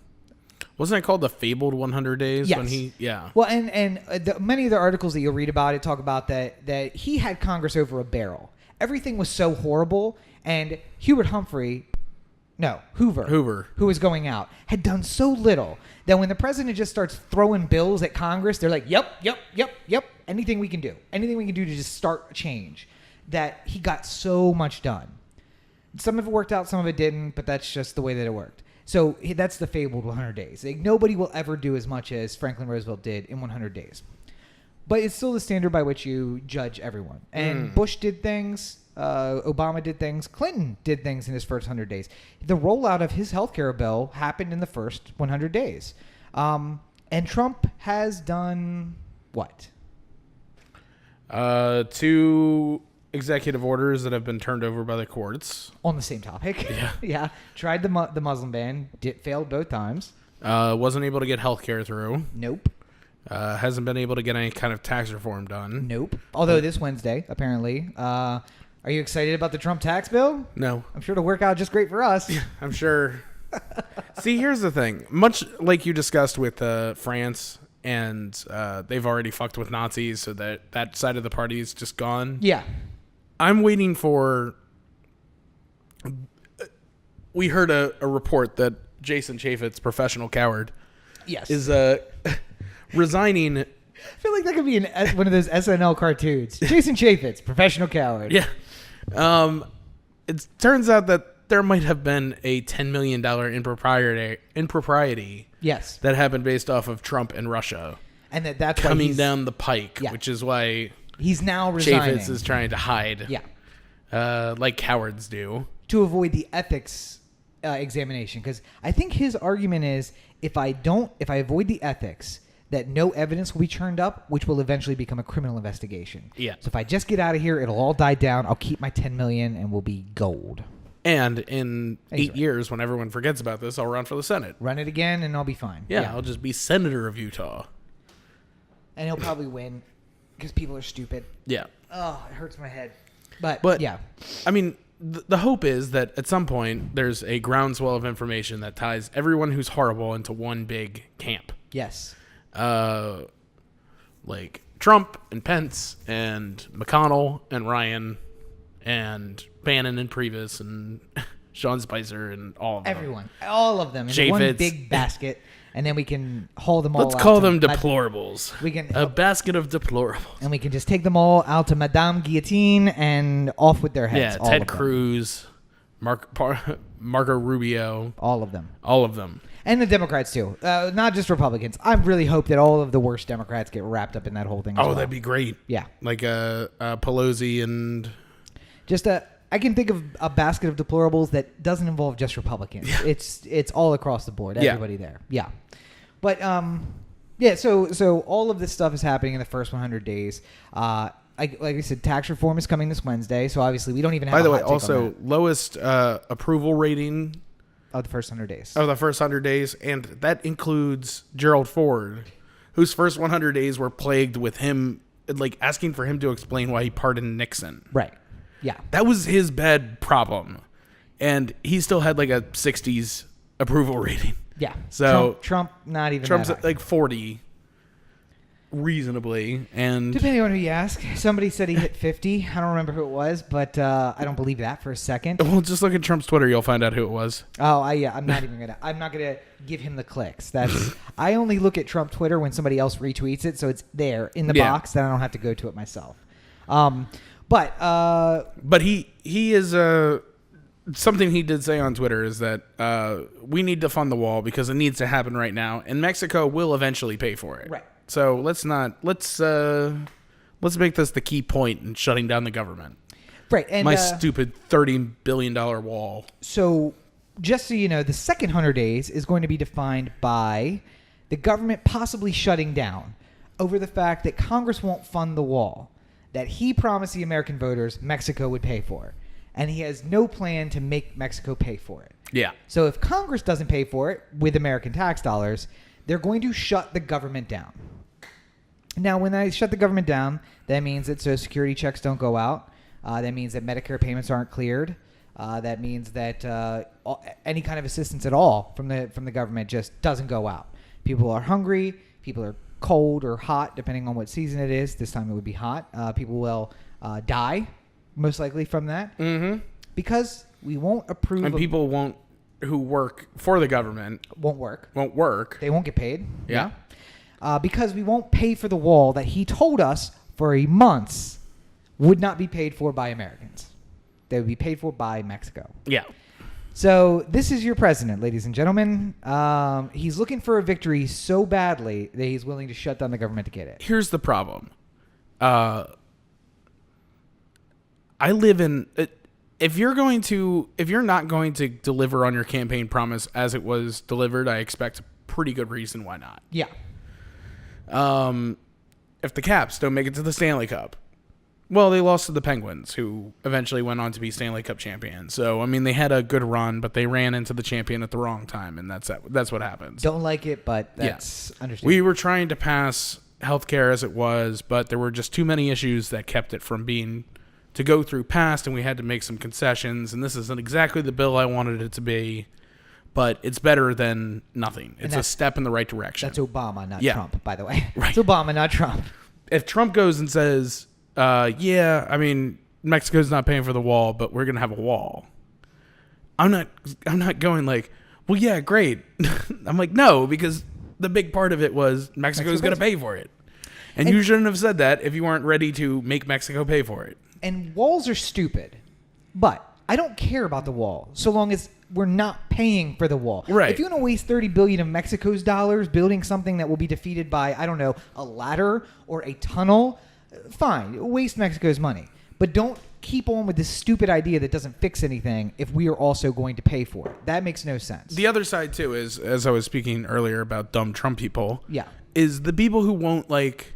Wasn't it called the fabled 100 days? Yes. Well, and many of the articles that you'll read about it talk about that he had Congress over a barrel. Everything was so horrible, and Hoover, who was going out, had done so little that when the president just starts throwing bills at Congress, they're like, yep, anything we can do to just start a change, that he got so much done. Some of it worked out, some of it didn't, but that's just the way that it worked. So that's the fabled 100 days. Like, nobody will ever do as much as Franklin Roosevelt did in 100 days. But it's still the standard by which you judge everyone. And Bush did things. Obama did things. Clinton did things in his first 100 days. The rollout of his healthcare bill happened in the first 100 days. And Trump has done what? 2 executive orders that have been turned over by the courts. On the same topic. Yeah. Yeah. Tried the Muslim ban. Failed both times. Wasn't able to get healthcare through. Nope. Hasn't been able to get any kind of tax reform done. Nope. Although this Wednesday, apparently. Are you excited about the Trump tax bill? No. I'm sure it'll work out just great for us. I'm sure. See, here's the thing. Much like you discussed with France, and they've already fucked with Nazis, so that side of the party is just gone. Yeah. I'm waiting for... We heard a report that Jason Chafetz, professional coward, Yes. is resigning. I feel like that could be one of those SNL cartoons. Jason Chafetz, professional coward. Yeah. It turns out that there might have been a $10 million impropriety Yes. that happened based off of Trump and Russia And that's why coming down the pike, Yeah. which is why he's now resigning. Chafetz is trying to hide. Yeah. Like cowards do. To avoid the ethics examination. Because I think his argument is if I avoid the ethics, that no evidence will be turned up, which will eventually become a criminal investigation. Yeah. So if I just get out of here, it'll all die down. I'll keep my $10 million and we'll be gold. And in 8 years, when everyone forgets about this, I'll run for the Senate. Run it again and I'll be fine. Yeah, I'll just be senator of Utah. And he'll probably win because people are stupid. Yeah. Oh, it hurts my head. But yeah. I mean, the hope is that at some point there's a groundswell of information that ties everyone who's horrible into one big camp. Yes. Like Trump and Pence and McConnell and Ryan and Bannon and Priebus and Sean Spicer and all of them. Everyone. All of them in Chafetz. one big basket. And then we can haul them all Let's out. call them deplorables. We can a basket of deplorables. And we can just take them all out to Madame Guillotine and off with their heads. Yeah, all Ted of them. Cruz, Marco Rubio. All of them. All of them. And the Democrats, too. Not just Republicans. I really hope that all of the worst Democrats get wrapped up in that whole thing as well. That'd be great. Yeah. Like Pelosi and... Just I can think of a basket of deplorables that doesn't involve just Republicans. Yeah. It's all across the board. Yeah. Everybody there. Yeah. But, yeah, so all of this stuff is happening in the first 100 days. Like I said, tax reform is coming this Wednesday, so obviously we don't even have By the a way, hot take on also, that. lowest approval rating Of the first 100 days. of the first 100 days, and that includes Gerald Ford, whose first 100 days were plagued with him, like, asking for him to explain why he pardoned Nixon. Right. Yeah. That was his bad problem. And he still had, like, a 60s approval rating. Yeah. So Trump not even Trump's that high. at, like, 40, reasonably. And Depending on who you ask. Somebody said he hit 50. I don't remember who it was, but I don't believe that for a second. well, just look at Trump's Twitter. You'll find out who it was. Oh, I'm not gonna give him the clicks. I only look at Trump Twitter when somebody else retweets it, so it's there in the box. Then I don't have to go to it myself. But he is something he did say on Twitter is that we need to fund the wall because it needs to happen right now, and Mexico will eventually pay for it. Right. So let's make this the key point in shutting down the government. right, and My stupid $30 billion wall. So, just so you know, the second 100 days is going to be defined by the government possibly shutting down over the fact that Congress won't fund the wall that he promised the American voters Mexico would pay for. And he has no plan to make Mexico pay for it. Yeah. So if Congress doesn't pay for it with American tax dollars, they're going to shut the government down. Now, when I shut the government down, that means that Social Security checks don't go out. That means that Medicare payments aren't cleared. That means that any kind of assistance at all from the government just doesn't go out. People are hungry. People are cold or hot, depending on what season it is. This time it would be hot. People will die, most likely, from that. Mm-hmm. Because we won't approve And people who work for the government won't work. They won't get paid. Yeah. Because we won't pay for the wall that he told us for months would not be paid for by Americans. They would be paid for by Mexico. Yeah. So this is your president, ladies and gentlemen. He's looking for a victory so badly that he's willing to shut down the government to get it. Here's the problem. I live in. If you're not going to deliver on your campaign promise as it was delivered, I expect a pretty good reason why not. Yeah. If the Caps don't make it to the Stanley Cup, well, they lost to the Penguins, who eventually went on to be Stanley Cup champions. So, I mean, they had a good run, but they ran into the champion at the wrong time, and that's what happens. Don't like it, but that's understandable. We were trying to pass healthcare as it was, but there were just too many issues that kept it from being to go through past, and we had to make some concessions, and this isn't exactly the bill I wanted it to be, but it's better than nothing. It's a step in the right direction. That's Obama, not Trump, by the way. Right. It's Obama, not Trump. If Trump goes and says, I mean, Mexico's not paying for the wall, but we're going to have a wall, I'm not going like, well, yeah, great. I'm like, no, because the big part of it was Mexico's going to pay for it. And you shouldn't have said that if you weren't ready to make Mexico pay for it. And walls are stupid, but I don't care about the wall so long as we're not paying for the wall. Right. If you're going to waste $30 billion of Mexico's dollars building something that will be defeated by, I don't know, a ladder or a tunnel, fine, waste Mexico's money. But don't keep on with this stupid idea that doesn't fix anything if we are also going to pay for it. That makes no sense. The other side, too, is, as I was speaking earlier about dumb Trump people, is the people who won't, like,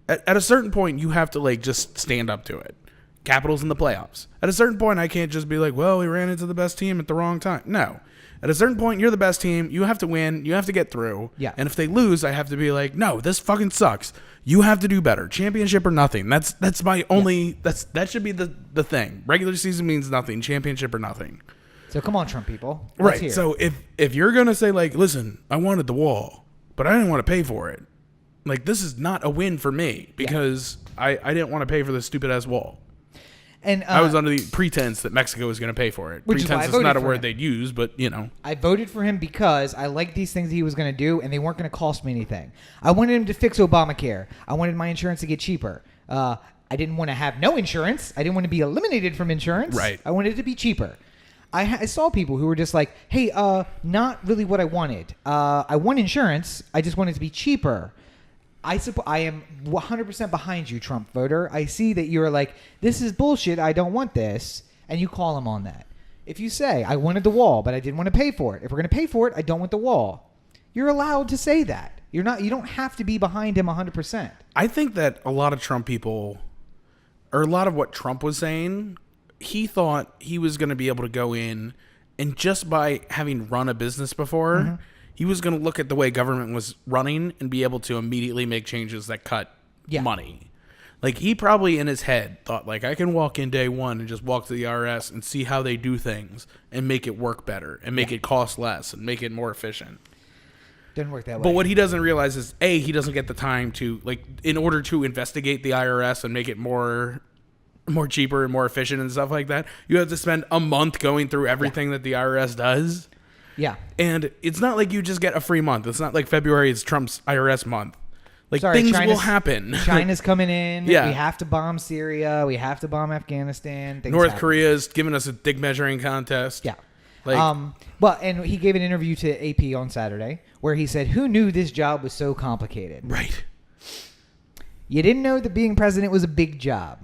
at a certain point, you have to, like, just stand up to it. Capitals in the playoffs. At a certain point, I can't just be like, well, we ran into the best team at the wrong time. No. At a certain point, you're the best team. You have to win. You have to get through. Yeah. And if they lose, I have to be like, no, this fucking sucks. You have to do better. Championship or nothing. That's my only. That should be the thing. Regular season means nothing. Championship or nothing. So come on, Trump people. Let's hear Right. So if you're gonna say like, listen, I wanted the wall, but I didn't want to pay for it. Like, this is not a win for me because I didn't want to pay for this stupid ass wall. And I was under the pretense that Mexico was going to pay for it. Pretense is not a word they'd use, but, you know. I voted for him because I liked these things he was going to do, and they weren't going to cost me anything. I wanted him to fix Obamacare. I wanted my insurance to get cheaper. I didn't want to have no insurance. I didn't want to be eliminated from insurance. Right. I wanted it to be cheaper. I saw people who were just like, hey, not really what I wanted. I want insurance. I just want it to be cheaper. I am 100% behind you, Trump voter. I see that you're like, this is bullshit. I don't want this. And you call him on that. If you say, I wanted the wall, but I didn't want to pay for it. If we're going to pay for it, I don't want the wall. You're allowed to say that. You don't have to be behind him 100%. I think that a lot of Trump people, or a lot of what Trump was saying, he thought he was going to be able to go in and just by having run a business before, he was going to look at the way government was running and be able to immediately make changes that cut money. Like, he probably in his head thought, like, I can walk in day one and just walk to the IRS and see how they do things and make it work better and make it cost less and make it more efficient. Doesn't work that way. But what he doesn't realize is, A, he doesn't get the time to, like, in order to investigate the IRS and make it more cheaper and more efficient and stuff like that, you have to spend a month going through everything that the IRS does. Yeah. And it's not like you just get a free month. It's not like February is Trump's IRS month. Like, Sorry, things will happen. China's coming in. Yeah. We have to bomb Syria. We have to bomb Afghanistan. North Korea is giving us a dick measuring contest. Yeah. Like, well, and he gave an interview to AP on Saturday where he said, who knew this job was so complicated? Right. You didn't know that being president was a big job.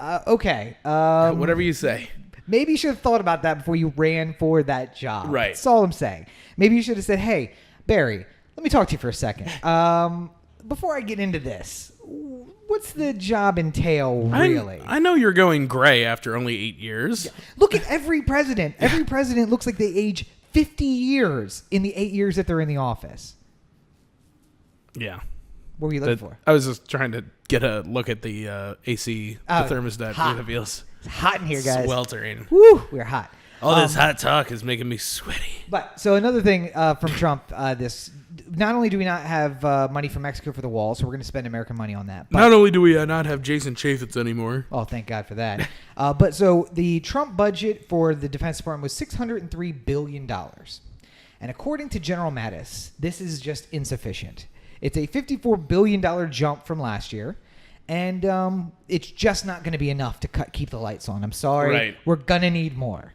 Okay. Whatever you say. Maybe you should have thought about that before you ran for that job. Right. That's all I'm saying. Maybe you should have said, hey, Barry, let me talk to you for a second. Before I get into this, what's the job entail, really? I know you're going gray after only 8 years. Look at every president. Every president looks like they age 50 years in the 8 years that they're in the office. Yeah. What were you looking for? I was just trying to get a look at the AC, the thermostat. Hot. It feels It's hot in here, guys. sweltering. Woo, we're hot. All this hot talk is making me sweaty. But so another thing from Trump, not only do we not have money from Mexico for the wall, so we're going to spend American money on that. But, not only do we not have Jason Chafetz anymore. Oh, thank God for that. But so the Trump budget for the Defense Department was $603 billion. And according to General Mattis, this is just insufficient. It's a $54 billion jump from last year. And it's just not going to be enough to keep the lights on. I'm sorry. Right. We're going to need more.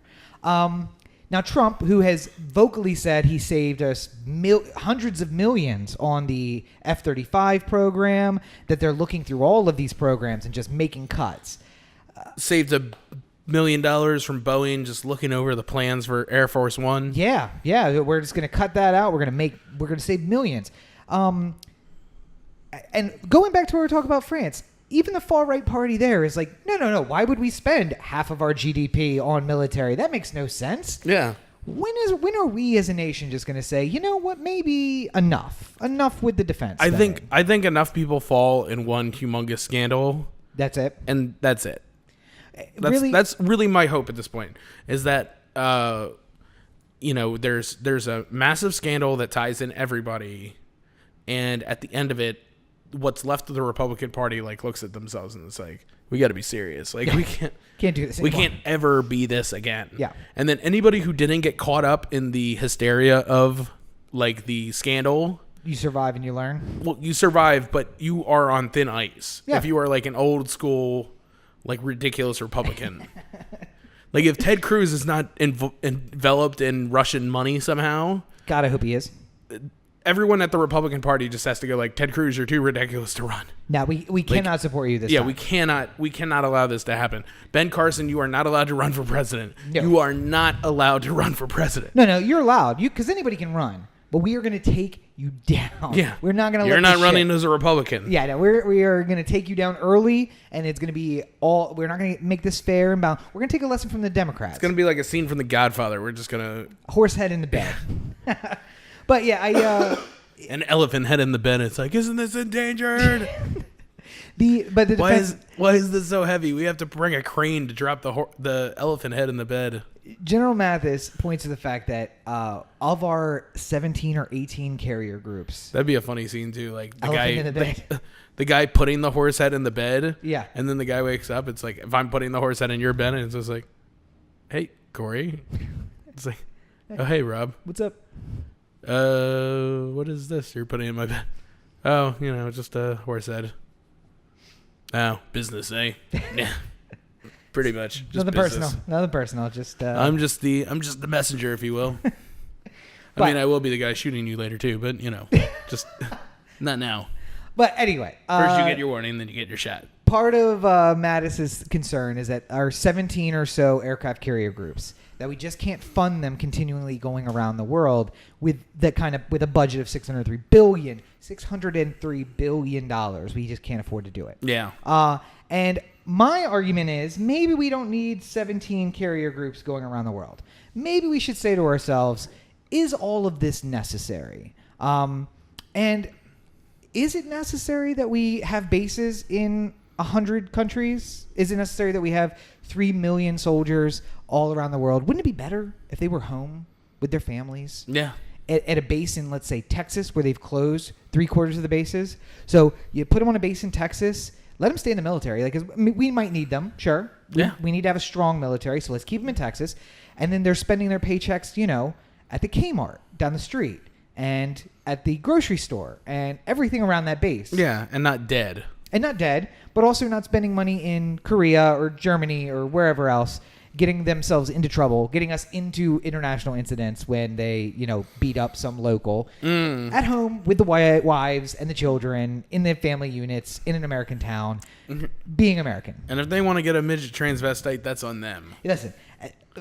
Now, Trump, who has vocally said he saved us hundreds of millions on the F-35 program, that they're looking through all of these programs and just making cuts. Saved $1 million from Boeing just looking over the plans for Air Force One. Yeah. We're just going to cut that out. We're going to save millions. And going back to where we talk about France, even the far-right party there is like, no. Why would we spend half of our GDP on military? That makes no sense. Yeah. When are we as a nation just going to say, you know what, maybe enough with the defense? I think enough people fall in one humongous scandal. That's it. And that's it. Really? That's really my hope at this point, is that there's a massive scandal that ties in everybody, and at the end of it, what's left of the Republican Party looks at themselves and it's like, we got to be serious. We can't do this anymore. We can't ever be this again. Yeah. And then anybody who didn't get caught up in the hysteria of the scandal, you survive and you learn. Well, you survive, but you are on thin ice. Yeah. If you are an old school, ridiculous Republican. If Ted Cruz is not enveloped in Russian money somehow. God, I hope he is. Everyone at the Republican Party just has to go Ted Cruz, you're too ridiculous to run. No, we cannot support you this time. We cannot allow this to happen. Ben Carson, you are not allowed to run for president. No. You are not allowed to run for president. No, you're allowed. Because anybody can run. But we are going to take you down. Yeah. We're not going to You're not running as a Republican. Yeah, no, we are going to take you down early, and it's going to be we're not going to make this fair and balanced. We're going to take a lesson from the Democrats. It's going to be like a scene from The Godfather. We're just going to... Horse head in the bed. But yeah, an elephant head in the bed. It's isn't this endangered? Why is this so heavy? We have to bring a crane to drop the elephant head in the bed. General Mathis points to the fact that of our 17 or 18 carrier groups, that'd be a funny scene too. In the bed. The guy putting the horse head in the bed. Yeah. And then the guy wakes up. It's if I'm putting the horse head in your bed, and it's just hey, Corey. It's oh, hey, Rob. What's up? What is this you're putting in my bed? Oh, just a horse head. Oh, business, eh? Yeah. Pretty much. Just Nothing personal. Just I'm just the messenger, if you will. I will be the guy shooting you later too, but just not now. But anyway, first you get your warning, then you get your shot. Part of Mattis's concern is that our 17 or so aircraft carrier groups, that we just can't fund them continually going around the world with a budget of $603 billion. We just can't afford to do it. Yeah. And my argument is maybe we don't need 17 carrier groups going around the world. Maybe we should say to ourselves, is all of this necessary? And is it necessary that we have bases in 100 countries? Is it necessary that we have 3 million soldiers all around the world? Wouldn't it be better if they were home with their families? Yeah. At a base in, let's say, Texas, where they've closed 3/4 of the bases. So you put them on a base in Texas, let them stay in the military. We might need them, sure. We need to have a strong military, so let's keep them in Texas. And then they're spending their paychecks, at the Kmart down the street and at the grocery store and everything around that base. Yeah, and not dead. But also not spending money in Korea or Germany or wherever else, getting themselves into trouble, getting us into international incidents when they, beat up some local at home with the wives and the children in the family units in an American town, being American. And if they want to get a midget transvestite, that's on them. Listen,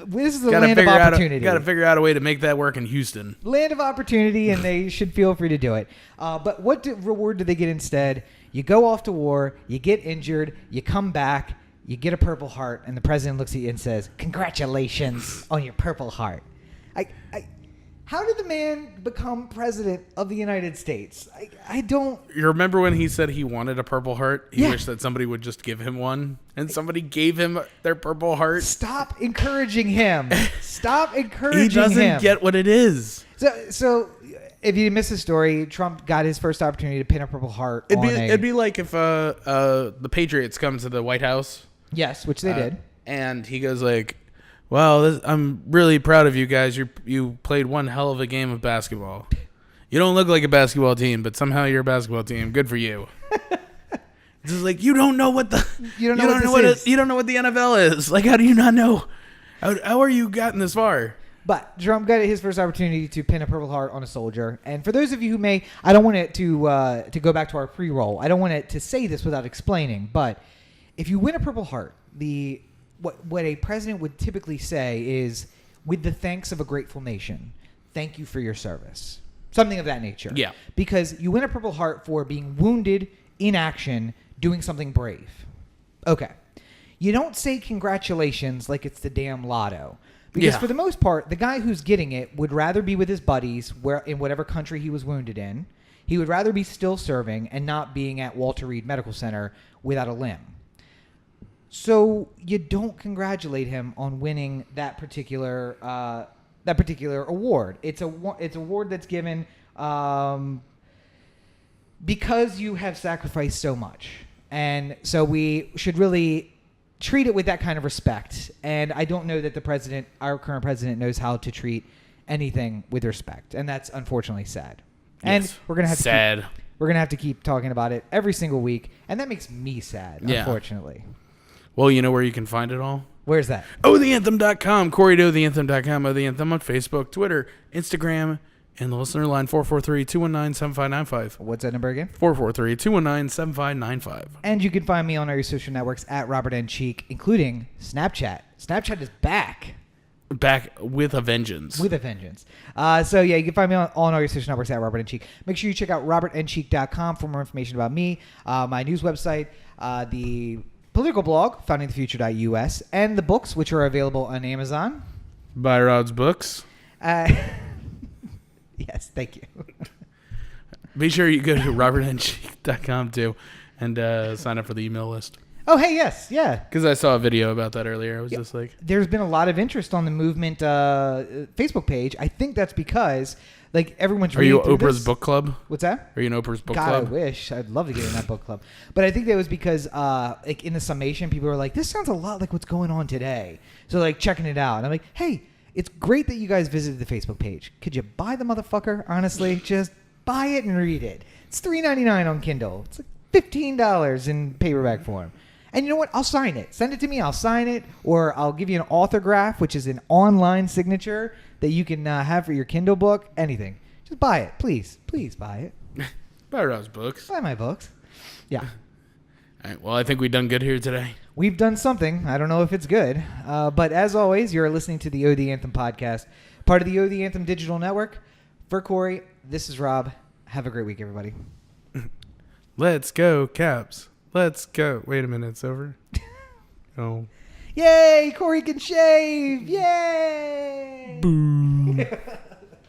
this is the land of opportunity. Got to figure out a way to make that work in Houston. Land of opportunity, and they should feel free to do it. But what reward do they get instead? You go off to war, you get injured, you come back, you get a Purple Heart, and the president looks at you and says, "Congratulations on your Purple Heart." How did the man become president of the United States? I don't... You remember when he said he wanted a Purple Heart? He wished that somebody would just give him one, and somebody gave him their Purple Heart. Stop encouraging him. He doesn't get what it is. So if you missed the story, Trump got his first opportunity to pin a Purple Heart It'd be like if the Patriots come to the White House. Yes, which they did. And he goes well, I'm really proud of you guys. You played one hell of a game of basketball. You don't look like a basketball team, but somehow you're a basketball team. Good for you. It's just you don't know what the you don't know what the NFL is. How do you not know? How are you gotten this far? But Trump got his first opportunity to pin a Purple Heart on a soldier. And for those of you who may, I don't want it to go back to our pre-roll. I don't want it to say this without explaining. But if you win a Purple Heart, what a president would typically say is, with the thanks of a grateful nation, thank you for your service. Something of that nature. Yeah. Because you win a Purple Heart for being wounded in action, doing something brave. Okay. You don't say congratulations like it's the damn lotto. Because for the most part, the guy who's getting it would rather be with his buddies in whatever country he was wounded in. He would rather be still serving and not being at Walter Reed Medical Center without a limb. So you don't congratulate him on winning that particular award. It's an award that's given because you have sacrificed so much. And so we should really treat it with that kind of respect. And I don't know that our current president, knows how to treat anything with respect. And that's unfortunately sad. And yes. we're going to have to keep talking about it every single week. And that makes me sad, unfortunately. Well, you know where you can find it all? Where's that? OhTheAnthem.com. Corey to OhTheAnthem.com. OhTheAnthem on Facebook, Twitter, Instagram, and the listener line 443-219-7595. What's that number again? 443-219-7595. And you can find me on our social networks at Robert N. Cheek, including Snapchat. Snapchat is back. Back with a vengeance. With a vengeance. So, yeah, you can find me on all your social networks at Robert N. Cheek. Make sure you check out robertncheek.com for more information about me, my news website, the political blog, foundingthefuture.us, and the books, which are available on Amazon. Buy Rod's books. Yes, thank you. Be sure you go to robertncheek.com, too, and sign up for the email list. Oh, hey, yes, yeah. Because I saw a video about that earlier. I was just like... There's been a lot of interest on the Movement Facebook page. I think that's because, like, everyone's reading through Oprah's this. book club? What's that? Are you in Oprah's book God, club? I wish. I'd love to get in that book club. But I think that was because, like, in the summation, people were like, this sounds a lot like what's going on today. So, like, checking it out. And I'm like, hey, it's great that you guys visited the Facebook page. Could you buy the motherfucker? Honestly, just buy it and read it. It's $3.99 on Kindle. It's like $15 in paperback form. And you know what? I'll sign it. Send it to me. I'll sign it. Or I'll give you an autograph, which is an online signature that you can have for your Kindle book. Anything. Just buy it. Please. Please buy it. Buy Rod's books. Buy my books. Yeah. All right. Well, I think we've done good here today. We've done something. I don't know if it's good. But as always, you're listening to the Oh The Anthem podcast, part of the Oh The Anthem digital network. For Corey, this is Rob. Have a great week, everybody. Let's go, Caps. Let's go. Wait a minute. It's over. Oh. Yay! Corey can shave! Yay! Boom.